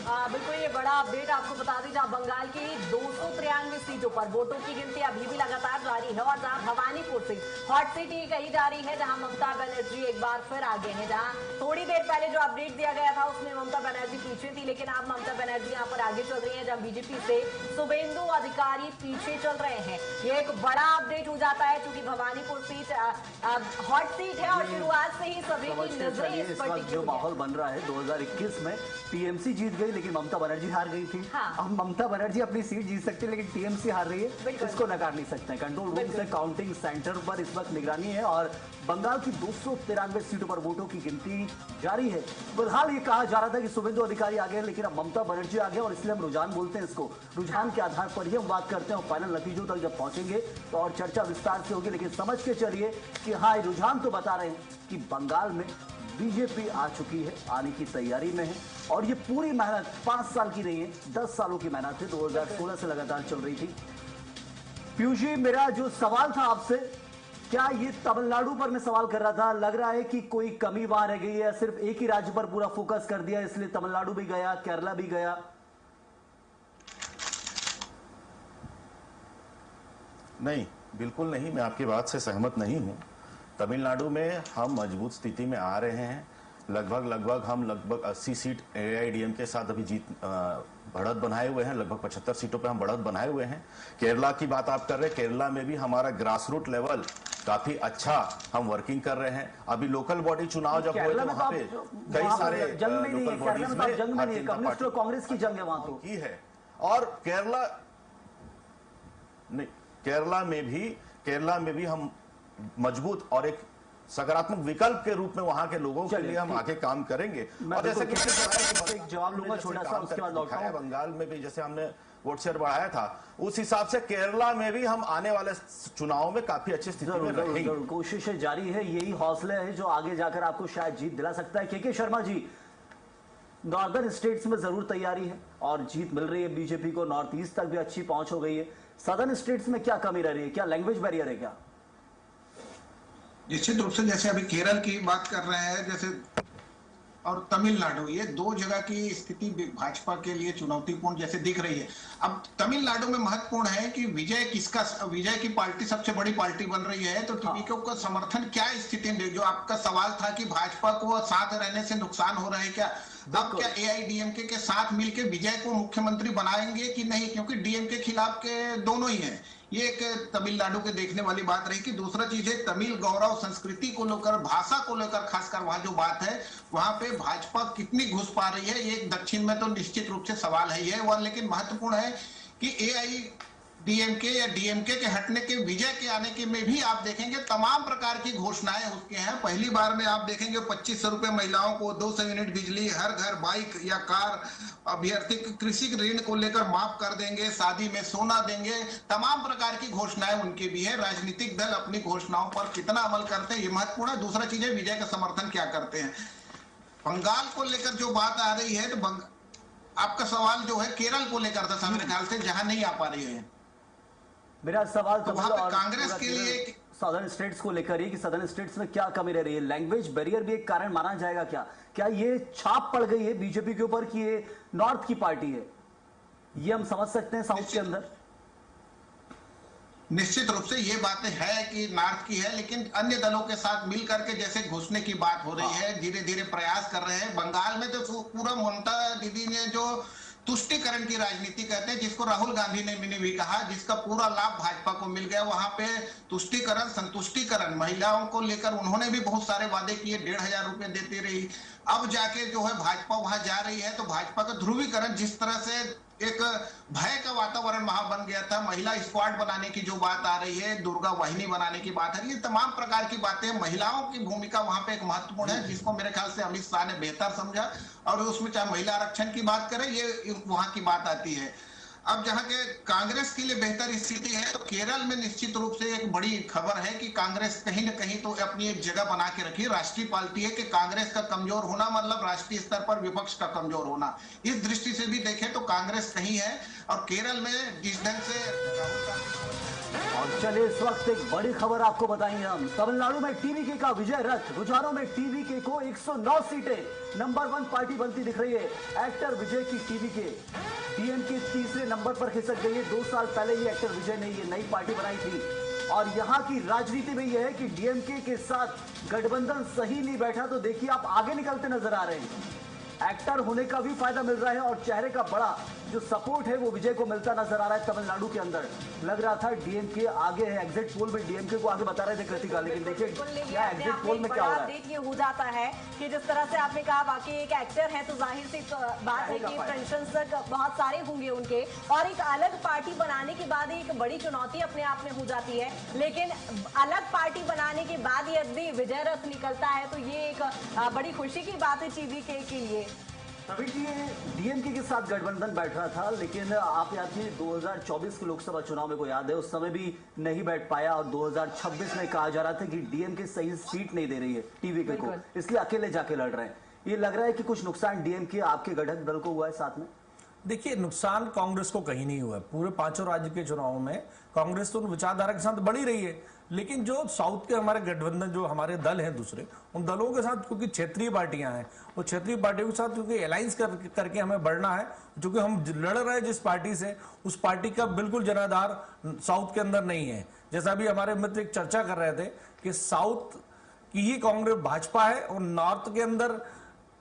बिल्कुल, ये बड़ा अपडेट आपको बता दें, जहां बंगाल की 293 सीटों पर वोटों की गिनती अभी भी लगातार जारी है और जहां भवानीपुर से हॉट सीट ये कही जा रही है, जहां ममता बनर्जी एक बार फिर आगे हैं। जहां थोड़ी देर पहले जो अपडेट दिया गया था उसमें ममता बनर्जी पीछे थी, लेकिन अब ममता बनर्जी यहाँ पर आगे चल रही है, जहां बीजेपी से शुभेंदु अधिकारी पीछे चल रहे हैं। ये एक बड़ा अपडेट हो जाता है, क्योंकि भवानीपुर सीट हॉट सीट है और शुरुआत से ही सभी की नजरें इस पर टिकी जो हुई माहौल बन रहा है, 2021 में टीएमसी जीत गई लेकिन ममता बनर्जी हार गई थी। हाँ। अब ममता बनर्जी अपनी सीट जीत सकती है लेकिन टीएमसी हार रही है, इसको नकार नहीं सकते। कंट्रोल रूम से काउंटिंग सेंटर पर इस वक्त निगरानी है और बंगाल की 293 सीटों पर वोटों की गिनती जारी है। फिलहाल ये कहा जा रहा था कि शुभेंदु अधिकारी आ गए, लेकिन अब ममता बनर्जी आ गए और इसलिए हम रुझान बोलते हैं इसको। रुझान के आधार पर ही हम बात करते हैं और फाइनल नतीजों तक जब पहुंचेंगे तो और चर्चा विस्तार से होगी। लेकिन समझ के चलिए कि हाँ, रुझान तो बता रहे हैं कि बंगाल में बीजेपी आ चुकी है, आने की तैयारी में है और ये पूरी मेहनत 5 साल की नहीं है, 10 सालों की मेहनत है, 2016 से लगातार चल रही थी। पीयूष जी, मेरा जो सवाल था आपसे, क्या ये तमिलनाडु पर मैं सवाल कर रहा था, लग रहा है कि कोई कमी वहां रह गई है, सिर्फ एक ही राज्य पर पूरा फोकस कर दिया इसलिए तमिलनाडु भी गया, केरला भी गया? नहीं, बिल्कुल नहीं, मैं आपकी बात से सहमत नहीं हूं। तमिलनाडु में हम मजबूत स्थिति में आ रहे हैं। लगभग 80 सीट एआईएडीएम के साथ अभी बढ़त बनाए हुए हैं। लगभग 75 सीटों पे हम बढ़त बनाए हुए हैं। केरला की बात आप कर रहे हैं, केरला में भी हमारा ग्रास रूट लेवल काफी अच्छा हम वर्किंग कर रहे हैं। अभी लोकल बॉडी चुनाव जब हुए तो वहां पे कई सारे लोकल बॉडीज में जंग में नहीं, कम्युनिस्ट और कांग्रेस की जंग है वहां तो की है। और केरला में भी हम मजबूत और एक सकारात्मक विकल्प के रूप में वहां के लोगों के लिए हम आगे काम करेंगे। और जैसे कि एक जवाब लूंगा छोटा सा, उसके बाद लौटाऊंगा। बंगाल में भी जैसे हमने वोट शेयर बढ़ाया था, उस हिसाब से केरला में भी हम आने वाले चुनाव में काफी अच्छी स्थिति में रहेंगे। कोशिशें जारी है, यही हौसले है जो आगे जाकर आपको शायद जीत दिला सकता है। के शर्मा जी, नॉर्दर्न स्टेट्स में जरूर तैयारी है और जीत मिल रही है बीजेपी को, नॉर्थ ईस्ट तक भी अच्छी पहुंच हो गई है। सदर्न स्टेट्स में क्या कमी रह रही है? क्या लैंग्वेज बैरियर है क्या? निश्चित रूप से जैसे अभी केरल की बात कर रहे हैं, जैसे और तमिलनाडु, ये दो जगह की स्थिति भाजपा के लिए चुनौतीपूर्ण जैसे दिख रही है। अब तमिलनाडु में महत्वपूर्ण है कि विजय की पार्टी सबसे बड़ी पार्टी बन रही है, तो टीवीके का समर्थन क्या स्थिति में, जो आपका सवाल था कि भाजपा को साथ रहने से नुकसान हो रहा है क्या, अब क्या एआईडीएमके के साथ मिलकर विजय को मुख्यमंत्री बनाएंगे कि नहीं, क्योंकि डीएमके खिलाफ के दोनों ही हैं। ये एक तमिलनाडु के देखने वाली बात रही। कि दूसरा चीज है तमिल गौरव संस्कृति को लेकर, भाषा को लेकर खासकर वहां जो बात है, वहां पे भाजपा कितनी घुस पा रही है, ये दक्षिण में तो निश्चित रूप से सवाल है ये। और लेकिन महत्वपूर्ण है कि एआईडीएमके या डीएमके के हटने के, विजय के आने के में भी आप देखेंगे तमाम प्रकार की घोषणाएं उसके हैं। पहली बार में आप देखेंगे 2500 रुपए महिलाओं को, 200 यूनिट बिजली, हर घर बाइक या कार, अभ्यर्थी कृषि ऋण को लेकर माफ कर देंगे, शादी में सोना देंगे, तमाम प्रकार की घोषणाएं उनकी भी है। राजनीतिक दल अपनी घोषणाओं पर कितना अमल करते हैं ये महत्वपूर्ण है। दूसरा चीज है विजय का समर्थन क्या करते हैं। बंगाल को लेकर जो बात आ रही है, तो आपका सवाल जो है केरल को लेकर था मेरे ख्याल से, जहां नहीं आ पा रही है। मेरा सवाल तो कांग्रेस के लिए सदर्न स्टेट्स को लेकर ही कि सदर्न स्टेट्स में क्या कमी रह रही है। लैंग्वेज बैरियर भी एक कारण माना जाएगा क्या? क्या ये छाप पड़ गई है बीजेपी के ऊपर कि ये नॉर्थ की पार्टी है, ये हम समझ सकते हैं साउथ के अंदर? निश्चित रूप से ये बातें है कि नॉर्थ की है, लेकिन अन्य दलों के साथ मिलकर के जैसे घुसने की बात हो रही है, धीरे धीरे प्रयास कर रहे हैं। बंगाल में तो पूरा ममता दीदी ने जो तुष्टिकरण की राजनीति कहते हैं, जिसको राहुल गांधी ने भी कहा, जिसका पूरा लाभ भाजपा को मिल गया। वहां पे तुष्टिकरण, संतुष्टिकरण, महिलाओं को लेकर उन्होंने भी बहुत सारे वादे किए, 1500 रुपए देती रही। अब जाके जो है भाजपा वहां जा रही है, तो भाजपा का ध्रुवीकरण, जिस तरह से एक भय का वातावरण वहां बन गया था, महिला स्क्वाड बनाने की जो बात आ रही है, दुर्गा वाहिनी बनाने की बात है, ये तमाम प्रकार की बातें, महिलाओं की भूमिका वहां पे एक महत्वपूर्ण है, जिसको मेरे ख्याल से अमित शाह ने बेहतर समझा। और उसमें चाहे महिला आरक्षण की बात करें, ये वहां की बात आती है। अब जहां के कांग्रेस के लिए बेहतर स्थिति है, तो केरल में निश्चित रूप से एक बड़ी खबर है कि कांग्रेस कहीं न कहीं तो अपनी एक जगह बना के रखी। राष्ट्रीय पार्टी है कि कांग्रेस का कमजोर होना मतलब राष्ट्रीय स्तर पर विपक्ष का कमजोर होना, इस दृष्टि से भी देखें तो कांग्रेस कहीं है। और केरल में जिस ढंग से और चलिए इस वक्त एक बड़ी खबर आपको बताएंगे हम। तमिलनाडु में टीवीके का विजय रथ, रुझानों में टीवीके को 109 सीटें, नंबर 1 पार्टी बनती दिख रही है। एक्टर विजय की टीवीके डीएमके तीसरे नंबर पर खिसक गई है। 2 साल पहले ही एक्टर विजय ने ये नई पार्टी बनाई थी और यहाँ की राजनीति में यह है कि डीएमके के साथ गठबंधन सही नहीं बैठा, तो देखिए आप आगे निकलते नजर आ रहे हैं। एक्टर होने का भी फायदा मिल रहा है और चेहरे का बड़ा जो सपोर्ट है वो विजय को मिलता नजर आ रहा है। तमिलनाडु के अंदर लग रहा था डीएमके आगे है, एग्जिट पोल में डीएमके को आगे बता रहे थे कृतिका, लेकिन देखिए क्या एग्जिट पोल में क्या हो रहा है। ये हो जाता है कि जिस तरह से आपने कहा, बाकी एक एक्टर है तो जाहिर सी बात है कि प्रशंसक बहुत सारे होंगे उनके, और एक अलग पार्टी बनाने के बाद एक बड़ी चुनौती अपने आप में हो जाती है। लेकिन अलग पार्टी बनाने के बाद यदि विजय रथ निकलता है तो ये एक बड़ी खुशी की बात है टीवीके के लिए। तभी डीएमके के साथ गठबंधन बैठ रहा था, लेकिन आप याद कीजिए 2024 के लोकसभा चुनाव में को याद है, उस समय भी नहीं बैठ पाया और 2026 में कहा जा रहा था कि डीएमके सही सीट नहीं दे रही है टीवीके को, इसलिए अकेले जाके लड़ रहे हैं। ये लग रहा है कि कुछ नुकसान डीएमके आपके घटक दल को हुआ है साथ में। देखिए, नुकसान कांग्रेस को कहीं नहीं हुआ है। पूरे 5 राज्य के चुनाव में कांग्रेस तो विचारधारा के साथ बढ़ी रही है, लेकिन जो साउथ के हमारे गठबंधन, जो हमारे दल हैं दूसरे, उन दलों के साथ क्योंकि क्षेत्रीय पार्टियां हैं, वो क्षेत्रीय पार्टियों के साथ क्योंकि अलायंस करके हमें बढ़ना है, क्योंकि हम लड़ रहे हैं जिस पार्टी से, उस पार्टी का बिल्कुल जनाधार साउथ के अंदर नहीं है। जैसा अभी हमारे मित्र एक चर्चा कर रहे थे कि साउथ की ही कांग्रेस भाजपा है और नॉर्थ के अंदर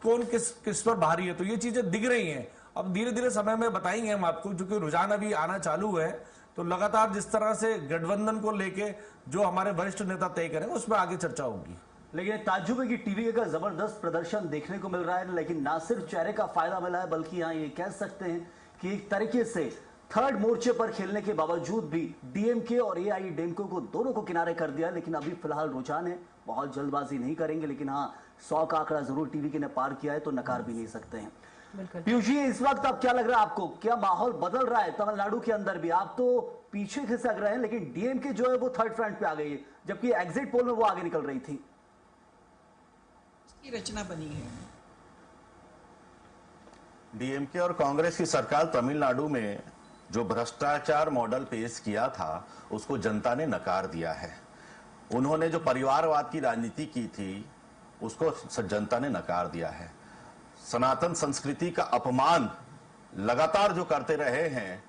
कौन किस पर भारी है, तो ये चीजें दिख रही हैं। अब धीरे धीरे समय में बताएंगे हम आपको, क्योंकि रुझान अभी आना चालू है। तो लगातार जिस तरह से गठबंधन को लेके जो हमारे वरिष्ठ नेता तय करेंगे उसमें आगे चर्चा होगी। लेकिन ताज्जुब है कि टीवी का जबरदस्त प्रदर्शन देखने को मिल रहा है, लेकिन ना सिर्फ चेहरे का फायदा मिला है बल्कि यहाँ ये कह सकते हैं कि एक तरीके से थर्ड मोर्चे पर खेलने के बावजूद भी डीएमके और एआईएडीएमके को दोनों को किनारे कर दिया। लेकिन अभी फिलहाल रुझान है, बहुत जल्दबाजी नहीं करेंगे, लेकिन हाँ 100 का आंकड़ा जरूर टीवी के ने पार किया है तो नकार भी नहीं सकते हैं। पीयूष जी, इस वक्त अब क्या लग रहा है आपको, क्या माहौल बदल रहा है तमिलनाडु के अंदर भी? आप तो पीछे खिसक रहे हैं, लेकिन डीएमके जो है वो थर्ड फ्रंट पे आ गई है, जबकि एग्जिट पोल में वो आगे निकल रही थी। की रचना बनी है। डीएमके और कांग्रेस की सरकार तमिलनाडु में जो भ्रष्टाचार मॉडल पेश किया था उसको जनता ने नकार दिया है। उन्होंने जो परिवारवाद की राजनीति की थी उसको जनता ने नकार दिया है। सनातन संस्कृति का अपमान लगातार जो करते रहे हैं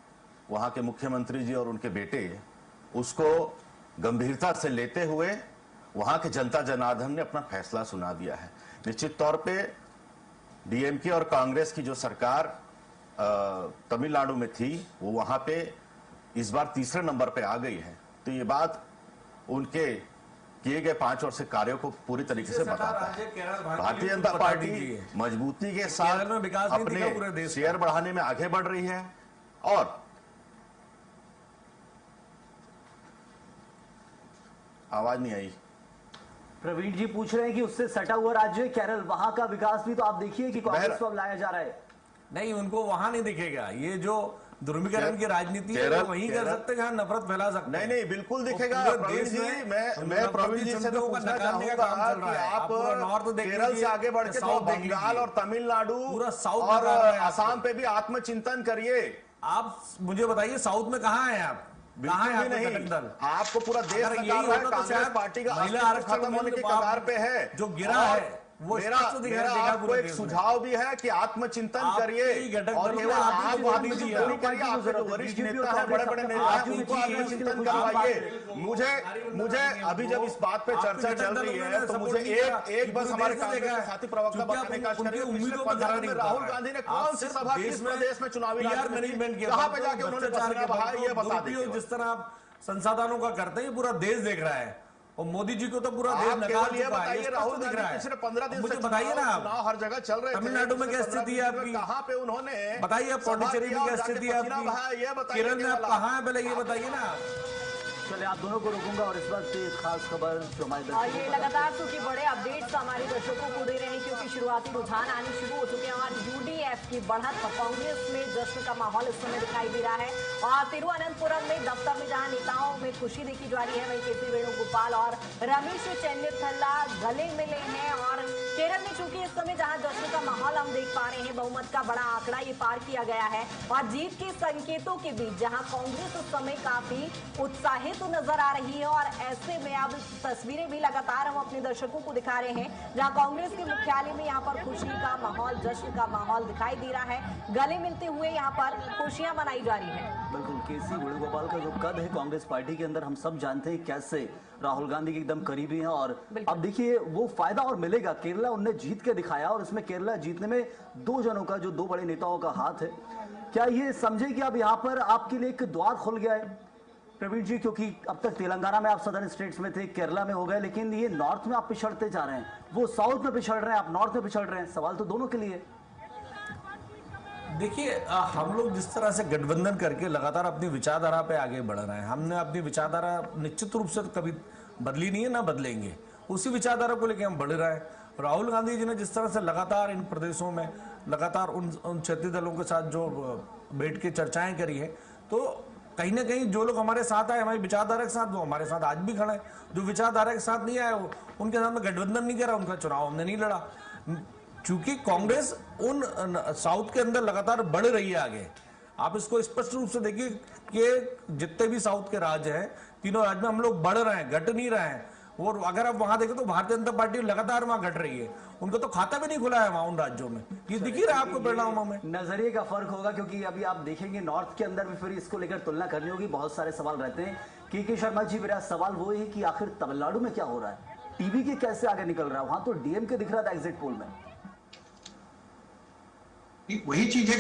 वहां के मुख्यमंत्री जी और उनके बेटे, उसको गंभीरता से लेते हुए वहां के जनता जनार्दन ने अपना फैसला सुना दिया है। निश्चित तौर पे डीएमके और कांग्रेस की जो सरकार तमिलनाडु में थी वो वहां पे इस बार तीसरे नंबर पे आ गई है, तो ये बात उनके किए गए 5 वर्ष से कार्यों को पूरी तरीके से बताता है। भारतीय जनता पार्टी मजबूती के साथ अपने शेयर बढ़ाने में आगे बढ़ रही है। और आवाज नहीं आई। प्रवीण जी पूछ रहे हैं कि उससे सटा हुआ राज्य है केरल, वहां का विकास भी तो आप देखिए कि कांग्रेस को अब लाया जा रहा है। नहीं, उनको वहां नहीं दिखेगा। ये जो ध्रुवीकरण की राजनीति है वो वहीं कर सकते हैं जहां नफरत फैला सकते हैं। नहीं बिल्कुल दिखेगा प्रवीण जी। मैं प्रवीण जी से तो पूछना चाहूंगा कि आप केरल से आगे बढ़ के तो बंगाल और तमिलनाडु पूरा साउथ और असम पे भी आत्मचिंतन करिए। आप मुझे बताइए साउथ में कहाँ हैं आप? कहाँ है नहीं, आपको पूरा देश नकार रहा है। कांग्रेस पार्टी का महिला आरक्षण खत्म होने के कगार पे है, जो गिरा है वो मेरा आपको एक सुझाव भी है कि आत्मचिंतन करिए और केवल आप आत्मचिंतन नहीं करिए, आपके जो वरिष्ठ नेता है, बड़े बड़े नेता हैं, उनको आत्मचिंतन करवाइए। मुझे अभी जब इस बात पे चर्चा चल रही है तो मुझे एक बस हमारे कांग्रेस के साथी प्रवक्ता बताने का करिए, पिछले 15 दिन में राहुल गांधी ने कौन सी सभा किस प्रदेश में चुनावी मैनेजमेंट कहां पे जाके उन्होंने पसीना बहाया, ये बता दीजिए। जिस तरह आप संसाधनों का करते हैं पूरा देश देख रहा है, और मोदी जी को तो पूरा देश नकार चुका है। ये राहुल गांधी पिछले 15 दिन से बताइए ना, चुनाव हर जगह चल रहे थे। तमिलनाडु में क्या स्थिति है आपकी? कहां पे उन्होंने बताइए, पौंडीचेरी में क्या स्थिति है आपकी? केरल में आप कहां है पहले ये बताइए ना। चलिए आप दोनों को रोकूंगा और इस वक्त एक खास खबर जो हमारे और ये लगातार क्योंकि बड़े अपडेट्स हमारे दर्शकों को दे रहे हैं, क्योंकि शुरुआती रुझान आने शुरू हो चुके हैं और यूडीएफ की बढ़त कांग्रेस में जश्न का माहौल इस समय दिखाई दे रहा है। और तिरुवनंतपुरम में दफ्तर में जहां नेताओं में खुशी देखी जा रही है, वहीं केसी वेणुगोपाल और रमेश चेन्निथल्ला गले मिले हैं। और केरल में चूंकि इस समय जहां जश्न का माहौल हम देख पा रहे हैं, बहुमत का बड़ा आंकड़ा ये पार किया गया है और जीत के संकेतों के बीच जहां कांग्रेस उस समय काफी उत्साहित तो नजर आ रही है। और ऐसे में अब तस्वीरें भी लगातार हम अपने दर्शकों को दिखा रहे हैं जहां कांग्रेस के मुख्यालय में यहां पर खुशी का माहौल, जश्न का माहौल दिखाई दे रहा है। गले मिलते हुए यहां पर खुशियां मनाई जा रही है। बिल्कुल, केसी वेणुगोपाल का जो कद है कांग्रेस पार्टी के अंदर, हम सब जानते हैं कैसे राहुल गांधी के एकदम करीबी हैं। और अब देखिए वो फायदा और मिलेगा। केरला उनने जीत के दिखाया और इसमें केरला जीतने में दो जनों का, जो दो बड़े नेताओं का हाथ है। क्या ये समझे कि अब यहाँ पर आपके लिए एक द्वार खुल गया है प्रवीण जी? क्योंकि अब तक तेलंगाना में आप सदर्न स्टेट्स में थे, केरला में हो गए, लेकिन ये नॉर्थ में आप पिछड़ते जा रहे हैं। वो साउथ में पिछड़ रहे हैं, आप नॉर्थ में पिछड़ रहे हैं। सवाल तो दोनों के लिए। देखिए, हम लोग जिस तरह से गठबंधन करके लगातार अपनी विचारधारा पे आगे बढ़ रहे हैं, हमने अपनी विचारधारा निश्चित रूप से कभी बदली नहीं है, ना बदलेंगे। उसी विचारधारा को लेकर हम बढ़ रहे हैं। राहुल गांधी जी ने जिस तरह से लगातार इन प्रदेशों में लगातार उन क्षेत्रीय दलों के साथ जो बैठ के चर्चाएं करी है, तो कहीं ना कहीं जो लोग हमारे साथ आए, हमारी विचारधारा के साथ, वो हमारे साथ आज भी खड़े हैं। जो विचारधारा के साथ नहीं आए, उनके साथ में गठबंधन नहीं करा, उनका चुनाव हमने नहीं लड़ा। चूंकि कांग्रेस उन साउथ के अंदर लगातार बढ़ रही है आगे। आप इसको स्पष्ट रूप से देखिए कि जितने भी साउथ के राज्य हैं, तीनों राज्य में हम लोग बढ़ रहे हैं, घट नहीं रहे हैं। और अगर आप वहां देखें तो भारतीय जनता पार्टी लगातार वहां घट रही है। उनका तो खाता भी नहीं खुला है वहां उन राज्यों में। ये दिख ही रहा है आपको परिणामों में। नजरिए का फर्क होगा, क्योंकि अभी आप देखेंगे नॉर्थ के अंदर भी फिर इसको लेकर तुलना करनी होगी। बहुत सारे सवाल रहते हैं। के शर्मा जी, मेरा सवाल वो है कि आखिर तमिलनाडु में क्या हो रहा है? टीवी के कैसे आगे निकल रहा है? वहां तो डीएमके दिख रहा था एग्जिट पोल में। वही चीज है,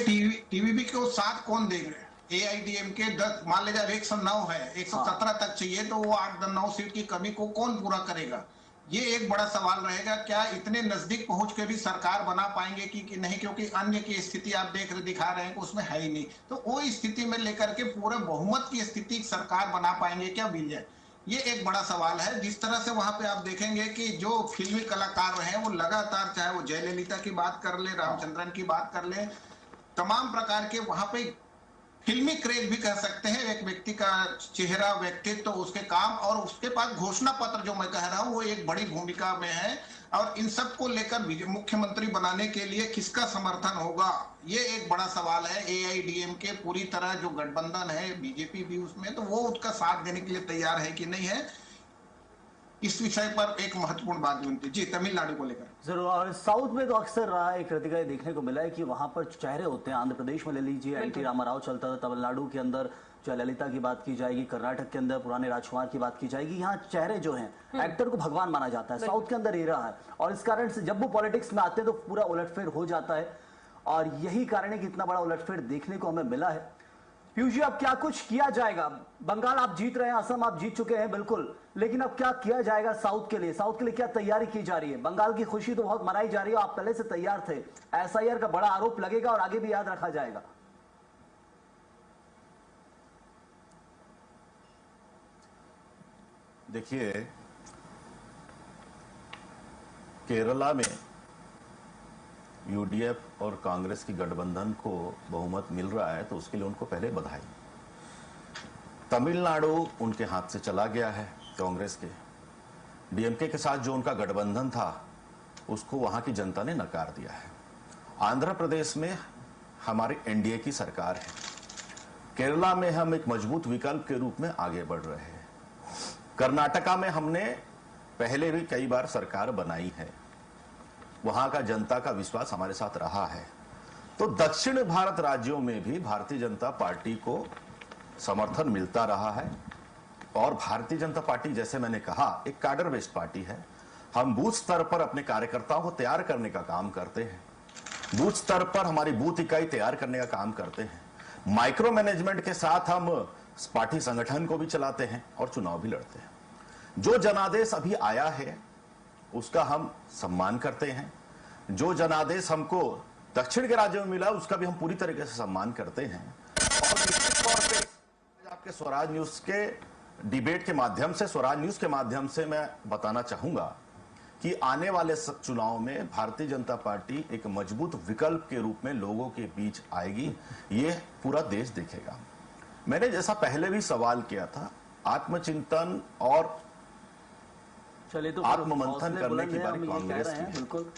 टीवी के साथ कौन देख रहे हैं? AIDMK 10 मान लीजिए 109 है, 117 तक चाहिए, तो वो 8-9 सीट की कमी को कौन पूरा करेगा? ये एक बड़ा सवाल रहेगा। क्या इतने नजदीक पहुंच के भी सरकार बना पाएंगे कि नहीं? क्योंकि अन्य की स्थिति आप दिखा रहे हैं कि उसमें है ही नहीं, तो वो स्थिति में लेकर के पूरे बहुमत की स्थिति सरकार बना पाएंगे क्या विजय? ये एक बड़ा सवाल है। जिस तरह से वहां पे आप देखेंगे कि जो फिल्मी कलाकार हैं वो लगातार, चाहे वो जयललिता की बात कर ले, रामचंद्रन की बात कर ले, तमाम प्रकार के वहां पे फिल्मी क्रेज भी कह सकते हैं, एक व्यक्ति का चेहरा, व्यक्तित्व, तो उसके काम और उसके पास घोषणा पत्र जो मैं कह रहा हूं वो एक बड़ी भूमिका में है। और इन सब को लेकर मुख्यमंत्री बनाने के लिए किसका समर्थन होगा, ये एक बड़ा सवाल है। AIDMK पूरी तरह जो गठबंधन है, बीजेपी भी उसमें, तो वो उसका साथ देने के लिए तैयार है कि नहीं है, इस विषय पर एक महत्वपूर्ण बात बनती है। जी, तमिलनाडु को लेकर जरूर। और साउथ में तो अक्सर रहा है, कृतिका देखने को मिला है कि वहां पर चेहरे होते हैं। आंध्र प्रदेश में ले लीजिए NT रामाराव चलता था, तमिलनाडु के अंदर जयललिता की बात की जाएगी, कर्नाटक के अंदर पुराने राजकुमार की बात की जाएगी। यहाँ चेहरे जो हैं, एक्टर को भगवान माना जाता है। साउथ के अंदर ये रहा है, और इस कारण से जब वो पॉलिटिक्स में आते हैं तो पूरा उलटफेर हो जाता है, और यही कारण है कि इतना बड़ा उलटफेर देखने को हमें मिला है। पीयूष जी, अब क्या कुछ किया जाएगा? बंगाल आप जीत रहे हैं, असम आप जीत चुके हैं, बिल्कुल, लेकिन अब क्या किया जाएगा साउथ के लिए? साउथ के लिए क्या तैयारी की जा रही है? बंगाल की खुशी तो बहुत मनाई जा रही है, आप पहले से तैयार थे। SIR का बड़ा आरोप लगेगा और आगे भी याद रखा जाएगा। देखिए, केरला में UDF और कांग्रेस की गठबंधन को बहुमत मिल रहा है, तो उसके लिए उनको पहले बधाई। तमिलनाडु उनके हाथ से चला गया है, कांग्रेस के DMK के साथ जो उनका गठबंधन था उसको वहां की जनता ने नकार दिया है। आंध्र प्रदेश में हमारी NDA की सरकार है। केरला में हम एक मजबूत विकल्प के रूप में आगे बढ़ रहे हैं। कर्नाटका में हमने पहले भी कई बार सरकार बनाई है, वहां का जनता का विश्वास हमारे साथ रहा है। तो दक्षिण भारत राज्यों में भी भारतीय जनता पार्टी को समर्थन मिलता रहा है। और भारतीय जनता पार्टी, जैसे मैंने कहा, एक कैडर बेस्ड पार्टी है। हम बूथ स्तर पर अपने कार्यकर्ताओं को तैयार करने का काम करते हैं, बूथ स्तर पर हमारी बूथ इकाई तैयार करने का काम करते हैं। माइक्रो मैनेजमेंट के साथ हम पार्टी संगठन को भी चलाते हैं और चुनाव भी लड़ते हैं। जो जनादेश अभी आया है उसका हम सम्मान करते हैं। जो जनादेश हमको दक्षिण के राज्यों में मिला उसका भी हम पूरी तरीके से सम्मान करते हैं। और विशेष तौर पे आपके स्वराज न्यूज के डिबेट के माध्यम से, स्वराज न्यूज के माध्यम से मैं बताना चाहूंगा कि आने वाले चुनाव में भारतीय जनता पार्टी एक मजबूत विकल्प के रूप में लोगों के बीच आएगी। ये पूरा देश देखेगा। मैंने जैसा पहले भी सवाल किया था, आत्मचिंतन और चलिए, तो आत्ममंथन करने की बारी कांग्रेस की है। बिल्कुल।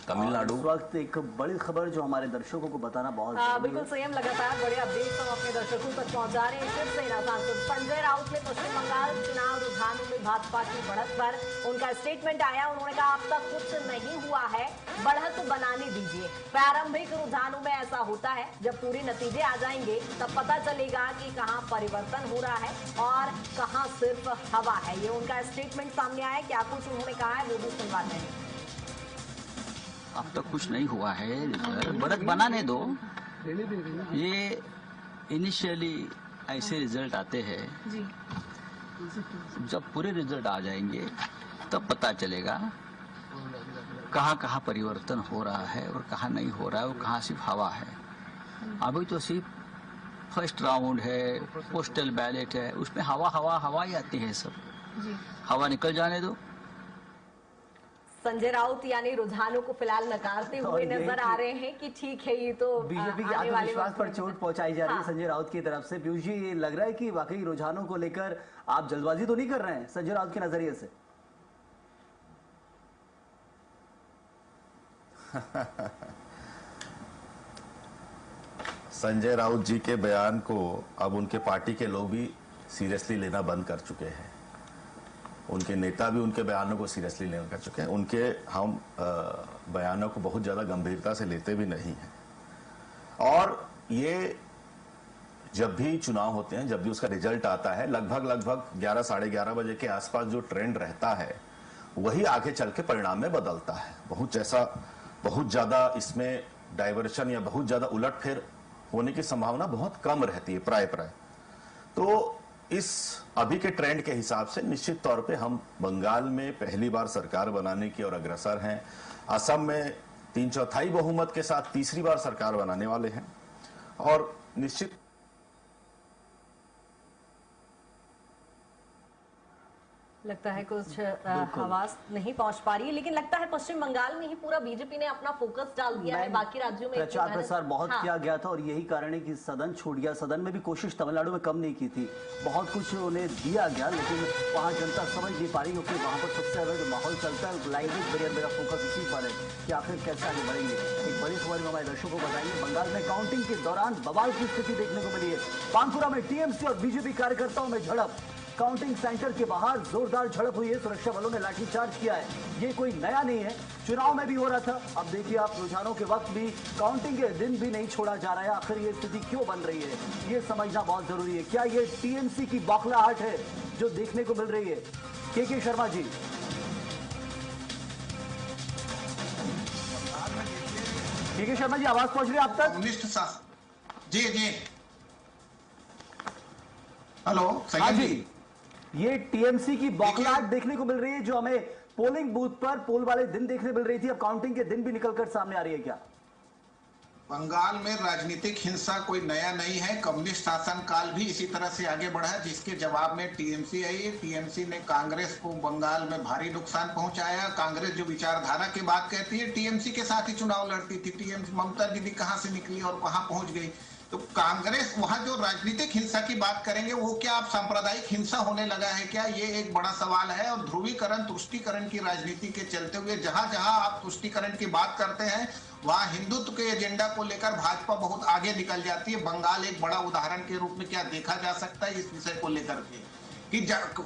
तमिलनाडु इस वक्त एक बड़ी खबर जो हमारे दर्शकों को बताना बहुत बिल्कुल सही। हम लगातार बड़े अपडेट्स हम अपने दर्शकों तक पहुंचा रहे हैं। शिवसेना सांसद संजय राउत ने पश्चिम बंगाल चुनाव रुझानों में भाजपा की बढ़त पर उनका स्टेटमेंट आया। उन्होंने कहा, अब तक कुछ नहीं हुआ है, बढ़त बनाने दीजिए। प्रारंभिक रुझानों में ऐसा होता है, जब पूरे नतीजे आ जाएंगे तब पता चलेगा कि कहां परिवर्तन हो रहा है और कहां सिर्फ हवा है। ये उनका स्टेटमेंट सामने आया। क्या कुछ उन्होंने कहा है वो भी सुनवाते हैं। अब तक कुछ नहीं हुआ है, बढ़त बनाने दो। ये इनिशियली ऐसे रिजल्ट आते हैं, जब पूरे रिजल्ट आ जाएंगे तब पता चलेगा कहाँ कहाँ परिवर्तन हो रहा है और कहाँ नहीं हो रहा है और कहाँ सिर्फ हवा है। अभी तो सिर्फ फर्स्ट राउंड है, पोस्टल बैलेट है, उसमें हवा ही आती है। सब हवा निकल जाने दो। संजय राउत यानी रुझानों को फिलहाल नकारते हुए नजर आ रहे हैं कि ठीक है, ये तो बीजेपी के आत्मविश्वास पर चोट पहुंचाई जा रही है संजय राउत की तरफ से। पीयूष जी, ये लग रहा है कि वाकई रुझानों को लेकर आप जल्दबाजी तो नहीं कर रहे हैं संजय राउत के नजरिए से? संजय राउत जी के बयान को अब उनके पार्टी के लोग भी सीरियसली लेना बंद कर चुके हैं। उनके नेता भी उनके बयानों को सीरियसली लेना कर चुके हैं। उनके हम बयानों को बहुत ज़्यादा गंभीरता से लेते भी नहीं हैं। और ये जब भी चुनाव होते हैं, जब भी उसका रिजल्ट आता है, लगभग 11 साढ़े 11 बजे के आसपास जो ट्रेंड रहता है वही आगे चल के परिणाम में बदलता है। बहुत ज़्यादा इसमें डाइवर्शन या बहुत ज़्यादा उलटफेर होने की संभावना बहुत कम रहती है प्राय। तो इस अभी के ट्रेंड के हिसाब से निश्चित तौर पे हम बंगाल में पहली बार सरकार बनाने की ओर अग्रसर हैं। असम में 3/4 बहुमत के साथ तीसरी बार सरकार बनाने वाले हैं और निश्चित लगता है कुछ आवाज नहीं पहुंच पा रही है, लेकिन लगता है पश्चिम बंगाल में ही पूरा बीजेपी ने अपना फोकस डाल दिया है। बाकी राज्यों में प्रचार प्रसार बहुत किया गया था और यही कारण है कि सदन छूट गया। सदन में भी कोशिश तमिलनाडु में कम नहीं की थी, बहुत कुछ उन्हें दिया गया, लेकिन वहाँ जनता समझ नहीं पा रही क्योंकि वहाँ पर सबसे ज्यादा जो माहौल चलता है लैंग्वेज बैरियर, मेरा फोकस इसी पर है कि आखिर कैसे आगे बढ़ेंगे। एक बड़ी खबर में हमारे दर्शकों को बताएंगे, बंगाल में काउंटिंग के दौरान बवाल की स्थिति देखने को मिली है। बांकुरा में टीएमसी और बीजेपी कार्यकर्ताओं में झड़प, काउंटिंग सेंटर के बाहर जोरदार झड़प हुई है, सुरक्षा बलों ने लाठीचार्ज किया है। ये कोई नया नहीं है, चुनाव में भी हो रहा था। अब देखिए आप, रुझानों के वक्त भी काउंटिंग के दिन भी नहीं छोड़ा जा रहा है। आखिर ये स्थिति क्यों बन रही है, ये समझना बहुत जरूरी है। क्या ये टीएमसी की बौखलाहट है जो देखने को मिल रही है? के शर्मा जी। के शर्मा जी, आवाज पहुंच रही है आप तक? जी जी, हेलो। हाँ जी, ये टीएमसी की बौखलाहट देखने को मिल रही है जो हमें पोलिंग बूथ पर पोल वाले दिन देखने मिल रही थी, अब काउंटिंग के दिन भी निकलकर सामने आ रही है। क्या बंगाल में राजनीतिक हिंसा कोई नया नहीं है, कम्युनिस्ट शासन काल भी इसी तरह से आगे बढ़ा, जिसके जवाब में टीएमसी आई। टीएमसी ने कांग्रेस को बंगाल में भारी नुकसान पहुंचाया। कांग्रेस जो विचारधारा की बात कहती है, टीएमसी के साथ ही चुनाव लड़ती थी। टीएमसी, ममता दीदी कहां से निकली और कहां पहुंच गई। तो कांग्रेस, वहां जो राजनीतिक हिंसा की बात करेंगे वो क्या आप सांप्रदायिक हिंसा होने लगा है क्या, ये एक बड़ा सवाल है। और ध्रुवीकरण, तुष्टीकरण की राजनीति के चलते हुए जहां जहां आप तुष्टीकरण की बात करते हैं वहां हिंदुत्व के एजेंडा को लेकर भाजपा बहुत आगे निकल जाती है। बंगाल एक बड़ा उदाहरण के रूप में क्या देखा जा सकता है इस विषय को लेकर के कि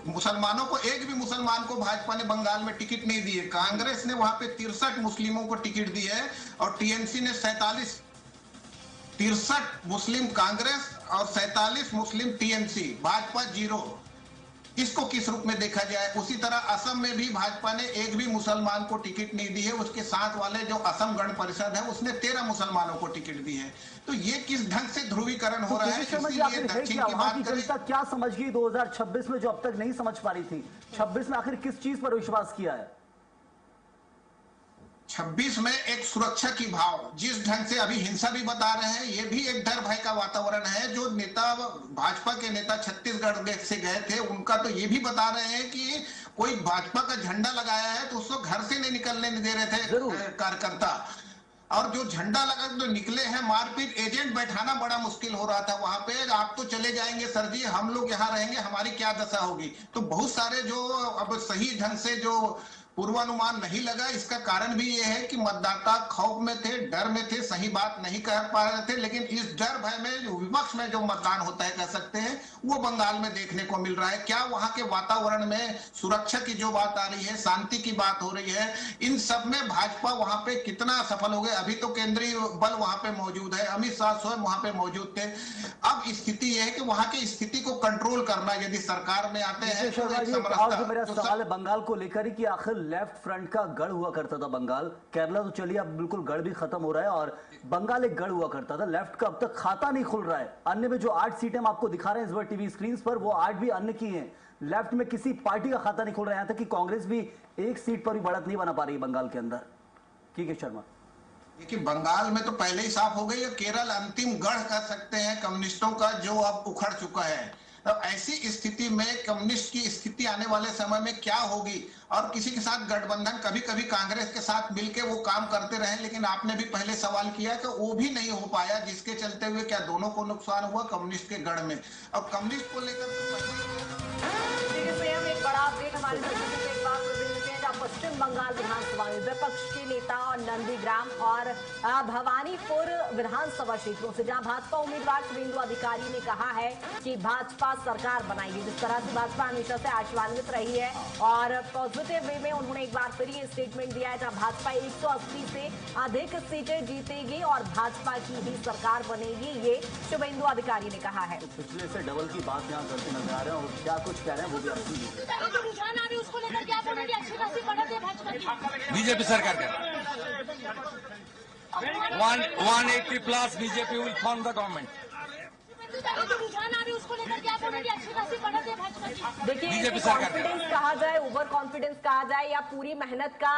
मुसलमानों को, एक भी मुसलमान को भाजपा ने बंगाल में टिकट नहीं दी है। कांग्रेस ने वहां पे 63 मुस्लिमों को टिकट दी है और टीएमसी ने 63 मुस्लिम कांग्रेस और 47 मुस्लिम टीएमसी, भाजपा 0। इसको किस रूप में देखा जाए? उसी तरह असम में भी भाजपा ने एक भी मुसलमान को टिकट नहीं दी है। उसके साथ वाले जो असम गण परिषद है उसने 13 मुसलमानों को टिकट दी है। तो ये किस ढंग से ध्रुवीकरण हो रहा है? इसीलिए दक्षिण की बात करें, जनता क्या समझ गई 2026 में जो अब तक नहीं समझ पा रही थी? 26 में आखिर किस चीज पर विश्वास किया है? 26 में एक सुरक्षा की भाव, जिस ढंग से अभी हिंसा भी बता रहे हैं, ये भी एक डर भय का वातावरण है। जो नेता, भाजपा के नेता छत्तीसगढ़ से गए थे, उनका तो ये भी बता रहे हैं कि कोई भाजपा का झंडा लगाया है तो उसको घर से नहीं निकलने दे रहे थे कार्यकर्ता। और जो झंडा लगा तो निकले हैं, मारपीट, एजेंट बैठाना बड़ा मुश्किल हो रहा था वहां पे। आप तो चले जाएंगे सर जी, हम लोग यहाँ रहेंगे, हमारी क्या दशा होगी। तो बहुत सारे जो अब सही ढंग से जो पूर्वानुमान नहीं लगा, इसका कारण भी ये है कि मतदाता खौफ में थे, डर में थे, सही बात नहीं कह पा रहे थे। लेकिन इस डर भय में जो विपक्ष में जो मतदान होता है कह सकते हैं, वो बंगाल में देखने को मिल रहा है। क्या वहां के वातावरण में सुरक्षा की जो बात आ रही है, शांति की बात हो रही है, इन सब में भाजपा वहां पे कितना सफल हो गए? अभी तो केंद्रीय बल वहां पे मौजूद है, अमित शाह स्वयं वहां पे मौजूद थे। अब स्थिति यह है कि वहां की स्थिति को कंट्रोल करना, यदि सरकार में आते हैं तो मेरा सवाल है बंगाल को लेकर कि आखिर लेफ्ट फ्रंट का गढ़ हुआ करता था बंगाल। केरला तो चलिए अब बिल्कुल गढ़ भी खत्म हो रहा है और बंगाल एक गढ़ हुआ करता था। लेफ्ट का अब तक खाता नहीं खुल रहा है। अन्य में जो 8 सीटें हम आपको दिखा रहे हैं इस बार टीवी स्क्रीन पर, वो 8 भी अन्य की हैं। लेफ्ट में किसी पार्टी का खाता नहीं खुल रहा है, यहां तक कि कांग्रेस भी एक सीट पर भी बढ़त नहीं बना पा रही है बंगाल के अंदर। के शर्मा, देखिए बंगाल में तो पहले ही साफ हो गई है। केरल अंतिम गढ़ कह सकते हैं कम्युनिस्टों का, जो अब उखड़ चुका है। तो ऐसी स्थिति में कम्युनिस्ट की स्थिति आने वाले समय में क्या होगी? और किसी के साथ गठबंधन, कभी कभी कांग्रेस के साथ मिलकर वो काम करते रहे, लेकिन आपने भी पहले सवाल किया कि वो भी नहीं हो पाया, जिसके चलते हुए क्या दोनों को नुकसान हुआ कम्युनिस्ट के गढ़ में। अब कम्युनिस्ट को लेकर एक बड़ा अपडेट हमारे पश्चिम बंगाल विधानसभा में विपक्ष के नेता और नंदीग्राम और भवानीपुर विधानसभा क्षेत्रों से जहां भाजपा उम्मीदवार शुभेंदु अधिकारी ने कहा है कि भाजपा सरकार बनाएगी। जिस तरह से भाजपा हमेशा से आशान्वित रही है और पॉजिटिव वे में उन्होंने एक बार फिर ये स्टेटमेंट दिया है, जहां भाजपा 180 से अधिक सीटें जीतेगी और भाजपा की ही सरकार बनेगी, ये शुभेंदु अधिकारी ने कहा है। तो पिछले से डबल की बात यहाँ करते नजर आ रहे हैं और क्या कुछ कह रहे हैं वो भी आप सुनिए। बीजेपी सरकार का 180 plus BJP will form the government. रुझान आ रही उसको लेकर क्या बोलेंगे? अच्छी खासी बढ़त है भाजपा की। देखिए, कॉन्फिडेंस कहा जाए, ओवर कॉन्फिडेंस कहा जाए या पूरी मेहनत का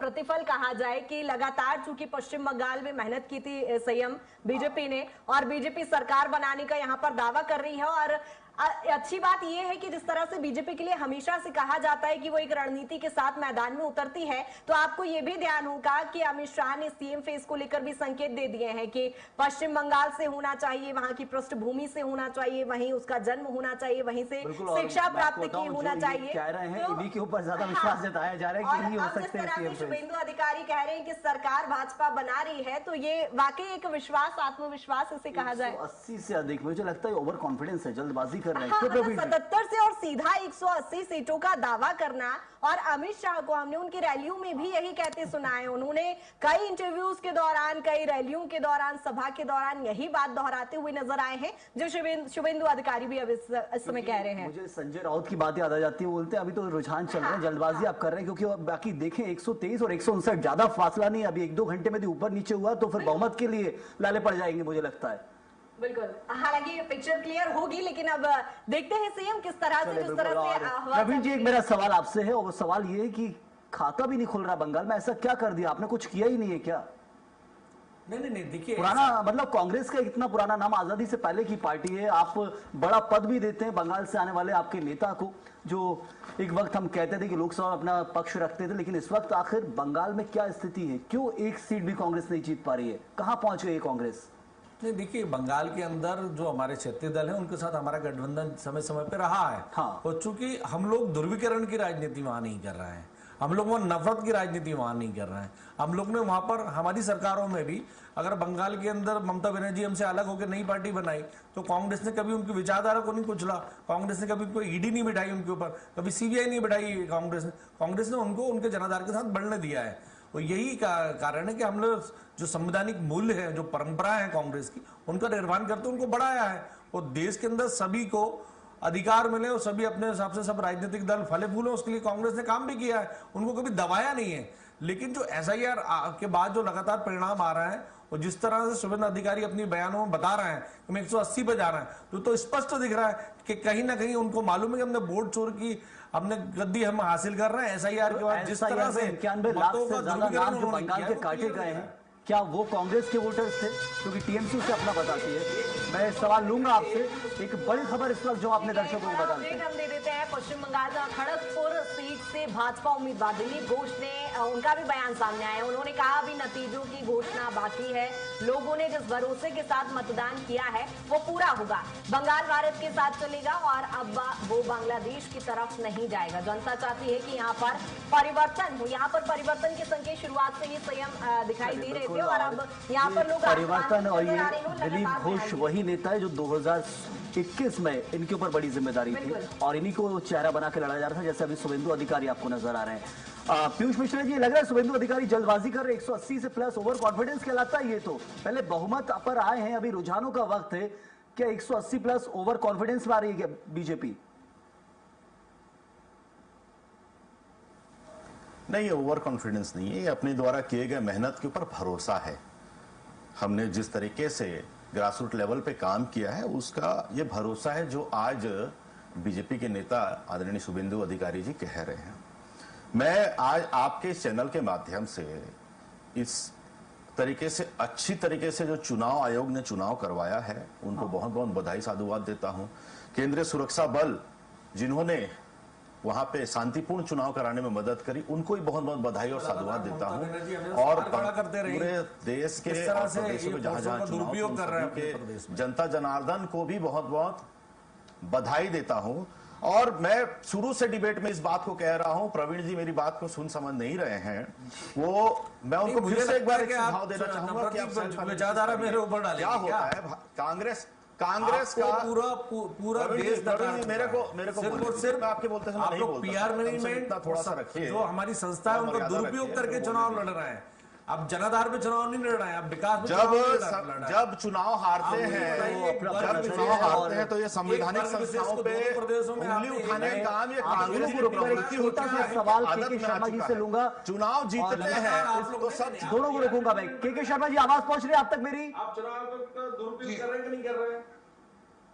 प्रतिफल कहा जाए कि लगातार चूंकि पश्चिम बंगाल में मेहनत की थी सीएम बीजेपी ने और बीजेपी सरकार बनाने का यहाँ पर दावा कर रही है। और अच्छी बात यह है कि जिस तरह से बीजेपी के लिए हमेशा से कहा जाता है कि वो एक रणनीति के साथ मैदान में उतरती है, तो आपको ये भी ध्यान होगा कि अमित शाह ने सीएम फेस को लेकर भी संकेत दे दिए हैं कि पश्चिम बंगाल से होना चाहिए, वहां की पृष्ठभूमि से होना चाहिए, वहीं उसका जन्म होना चाहिए, वहीं से शिक्षा प्राप्त की होना चाहिए। कह रहे हैं इन्हीं के ऊपर ज्यादा विश्वास जताया जा रहा है कि नहीं हो सकते हैं। शुभेंदु अधिकारी कह रहे हैं कि सरकार भाजपा बना रही है, तो ये वाकई एक विश्वास, आत्मविश्वास इसे कहा जाए। 80 से अधिक, मुझे लगता है ओवर कॉन्फिडेंस है, जल्दबाजी कर रहे हैं। 77 से और सीधा 180 सीटों का दावा करना। और अमित शाह को हमने उनकी रैलियों में भी यही कहते सुना है। उन्होंने कई इंटरव्यूज के दौरान, कई रैलियों के दौरान, सभा के दौरान यही बात दोहराते हुए नजर आए हैं, जो शुभेंदु अधिकारी भी अब इस समय कह रहे हैं। मुझे संजय राउत की बात याद आ जाती है, बोलते हैं अभी तो रुझान चल रहे हैं, जल्दबाजी आप कर रहे हैं, क्योंकि बाकी देखें 123 और 159 ज्यादा फासला नहीं, अभी 1-2 घंटे में भी ऊपर नीचे हुआ तो फिर बहुमत के लिए लाले पड़ जाएंगे, मुझे लगता है। बिल्कुल, हालांकि पिक्चर क्लियर होगी, लेकिन अब देखते हैं सीएम किस तरह से, जिस तरह से। प्रवीण जी, एक मेरा सवाल आपसे है, और वो सवाल ये है कि खाता भी नहीं खुल रहा बंगाल में, ऐसा क्या कर दिया आपने? कुछ किया ही नहीं है क्या? नहीं, देखिए, पुराना मतलब कांग्रेस का इतना पुराना नाम, आजादी से पहले की पार्टी है, आप बड़ा पद भी देते हैं बंगाल से आने वाले आपके नेता को, जो एक वक्त हम कहते थे कि लोकसभा अपना पक्ष रखते थे, लेकिन इस वक्त आखिर बंगाल में क्या स्थिति है? क्यों एक सीट भी कांग्रेस नहीं जीत पा रही है? कहां पहुंच गई कांग्रेस? नहीं, देखिए, बंगाल के अंदर जो हमारे क्षेत्रीय दल है उनके साथ हमारा गठबंधन समय समय पे रहा है। हाँ। और चूंकि हम लोग ध्रुवीकरण की राजनीति वहां नहीं कर रहे हैं, हम लोग वो नफरत की राजनीति वहां नहीं कर रहे हैं। हम लोग ने वहां पर हमारी सरकारों में भी, अगर बंगाल के अंदर ममता बनर्जी हमसे अलग होकर नई पार्टी बनाई तो कांग्रेस ने कभी उनकी विचारधारा को नहीं कुचला, कांग्रेस ने कभी कोई ईडी नहीं बिठाई उनके ऊपर, कभी सीबीआई नहीं बिठाई कांग्रेस ने उनको उनके जनाधार के साथ बढ़ने दिया है। और यही कारण है कि हम लोग जो संवैधानिक मूल्य है, जो परंपरा है कांग्रेस की, उनका निर्माण करते उनको बढ़ाया है। और देश के अंदर सभी को अधिकार मिले और सभी अपने हिसाब से सब राजनीतिक दल फले फूले, उसके लिए कांग्रेस ने काम भी किया है, उनको कभी दबाया नहीं है। लेकिन जो SIR के बाद जो लगातार परिणाम आ रहा है और जिस तरह से शुभेंदु अधिकारी अपनी बयानों में बता रहे हैं कि हम 180 पे जा रहे हैं, तो स्पष्ट दिख रहा है कि कहीं ना कहीं उनको मालूम है कि हमने वोट चोर की, हमने गद्दी हम हासिल कर रहे हैं। SIR के बाद जिस तरह से 91 लाख से ज्यादा नाम जो बंगाल के काटे गए हैं, क्या वो कांग्रेस के वोटर्स थे? क्योंकि टीएमसी से अपना बताती है। मैं सवाल लूंगा आपसे, एक बड़ी खबर इस वक्त जो आपने दर्शकों को बता दी। हम दे देते हैं पश्चिम बंगाल में खड़गपुर सीट से भाजपा उम्मीदवार दिलीप घोष ने, उनका भी बयान सामने आया। उन्होंने कहा अभी नतीजों की घोषणा बाकी है, लोगों ने जिस भरोसे के साथ मतदान किया है वो पूरा होगा। बंगाल भारत के साथ चलेगा और अब वो बांग्लादेश की तरफ नहीं जाएगा। जनता चाहती है कि यहाँ पर परिवर्तन हो, यहाँ पर परिवर्तन के संकेत शुरुआत से ही संयम दिखाई दे रहे थे और अब यहाँ पर लोग परिवर्तन। और ये दिलीप घोष वही नेता है जो 2021 में इनके ऊपर बड़ी जिम्मेदारी थी और इन्हीं को चेहरा बना के लड़ा जा रहा था, जैसे अभी शुभेंदु अधिकारी आपको नजर आ रहे हैं। पीयूष मिश्रा जी, लग रहा है शुभेंदु अधिकारी जल्दबाजी कर रहे, 180 से प्लस ओवर कॉन्फिडेंस कहलाता है ये तो। पहले बहुमत पर आए हैं, अभी रुझानों का वक्त है, क्या 180 प्लस ओवर कॉन्फिडेंस में आ रही है क्या बीजेपी? नहीं, ये ओवर कॉन्फिडेंस नहीं है, ये अपने द्वारा किए गए मेहनत के ऊपर भरोसा है। हमने जिस तरीके से ग्रासरूट लेवल पे काम किया है उसका ये भरोसा है जो आज बीजेपी के नेता आदरणीय शुभेंदु अधिकारी जी कह रहे हैं। मैं आज आपके इस चैनल के माध्यम से इस तरीके से, अच्छी तरीके से जो चुनाव आयोग ने चुनाव करवाया है उनको बहुत बहुत बधाई साधुवाद देता हूं। केंद्रीय सुरक्षा बल जिन्होंने वहां पे शांतिपूर्ण चुनाव कराने में मदद करी, उनको ही बहुत बहुत बधाई और साधुवाद देता हूं। और पूरे देश के प्रदेशों में जहां जहां चुनाव कर रहे हैं जनता जनार्दन को भी बहुत बहुत बधाई देता हूं। और मैं शुरू से डिबेट में इस बात को कह रहा हूं, प्रवीण जी मेरी बात को सुन समझ नहीं रहे हैं, वो मैं उनको फिर से एक बार सुझाव देना चाहूंगा कि आप विचारधारा मेरे ऊपर डालें। क्या होता है कांग्रेस का पूरा देश मेरे को सिर्फ आपके बोलते हैं PR मैनेजमेंट थोड़ा सा रखिए, जो हमारी संस्था है उनका दुरुपयोग करके चुनाव लड़ रहे हैं। अब जनाधार पे चुनाव नहीं लड़ रहे हैं, अब विकास पे चुनाव नहीं लड़ रहे हैं। जब चुनाव हारते हैं तो ये संवैधानिक संस्थाओं पे उंगली उठाने का काम ये कांग्रेस की प्रवृत्ति होती है। सवाल आदत के में आ शर्मा जी चुका से है। लूंगा। चुनाव जीतते हैं तो सब दोनों को रखूंगा मैं। के शर्मा जी, आवाज पहुंच रही है आप तक मेरी? आप चुनाव का दुरुपयोग कर रहे हैं कि नहीं कर रहे हैं?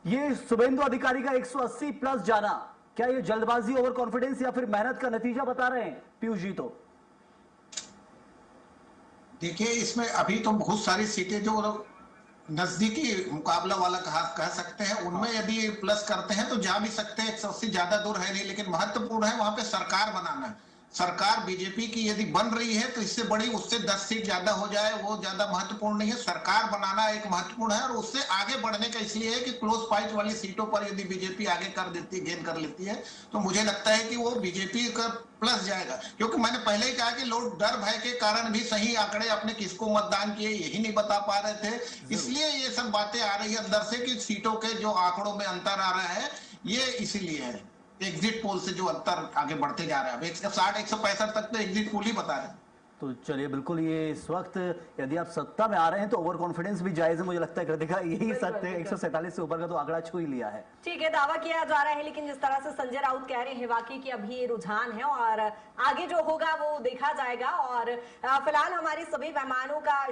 ये शुभेंदु अधिकारी का 180 प्लस जाना, क्या ये जल्दबाजी, ओवर कॉन्फिडेंस या फिर मेहनत का नतीजा बता रहे हैं पीयूष जी? तो देखिए, इसमें अभी तो बहुत सारी सीटें जो नजदीकी मुकाबला वाला कह सकते हैं, उनमें यदि प्लस करते हैं तो जा भी सकते हैं। 180 ज्यादा दूर है नहीं, लेकिन महत्वपूर्ण है वहां पे सरकार बनाना। सरकार बीजेपी की यदि बन रही है तो इससे बड़ी, उससे 10 सीट ज्यादा हो जाए वो ज्यादा महत्वपूर्ण नहीं है। सरकार बनाना एक महत्वपूर्ण है, और उससे आगे बढ़ने का इसलिए है कि क्लोज फाइट वाली सीटों पर यदि बीजेपी आगे कर देती है, गेन कर लेती है, तो मुझे लगता है कि वो बीजेपी का प्लस जाएगा। क्योंकि मैंने पहले ही कहा कि लोग डर भय के कारण भी सही आंकड़े अपने किसको मतदान किए यही नहीं बता पा रहे थे, इसलिए ये सब बातें आ रही है अंदर से कि सीटों के जो आंकड़ों में अंतर आ रहा है, ये इसीलिए है। एग्जिट पोल से जो अंतर आगे बढ़ते जा रहा है, 160-165 तक तो एग्जिट पोल ही बता रहे हैं। तो चलिए, बिल्कुल ये इस वक्त यदि आप सत्ता में आ रहे हैं तो ओवर कॉन्फिडेंस भी जायज है, मुझे लगता है कर देगा यही सत्य है। 147 से ऊपर का तो आंकड़ा छू ही लिया है। ठीक है, दावा किया जा रहा है, लेकिन जिस तरह से संजय राउत कह रहे हैं वाकई कि अभी ये रुझान है और आगे जो होगा वो देखा जाएगा। और फिलहाल हमारे सभी मेहमानों का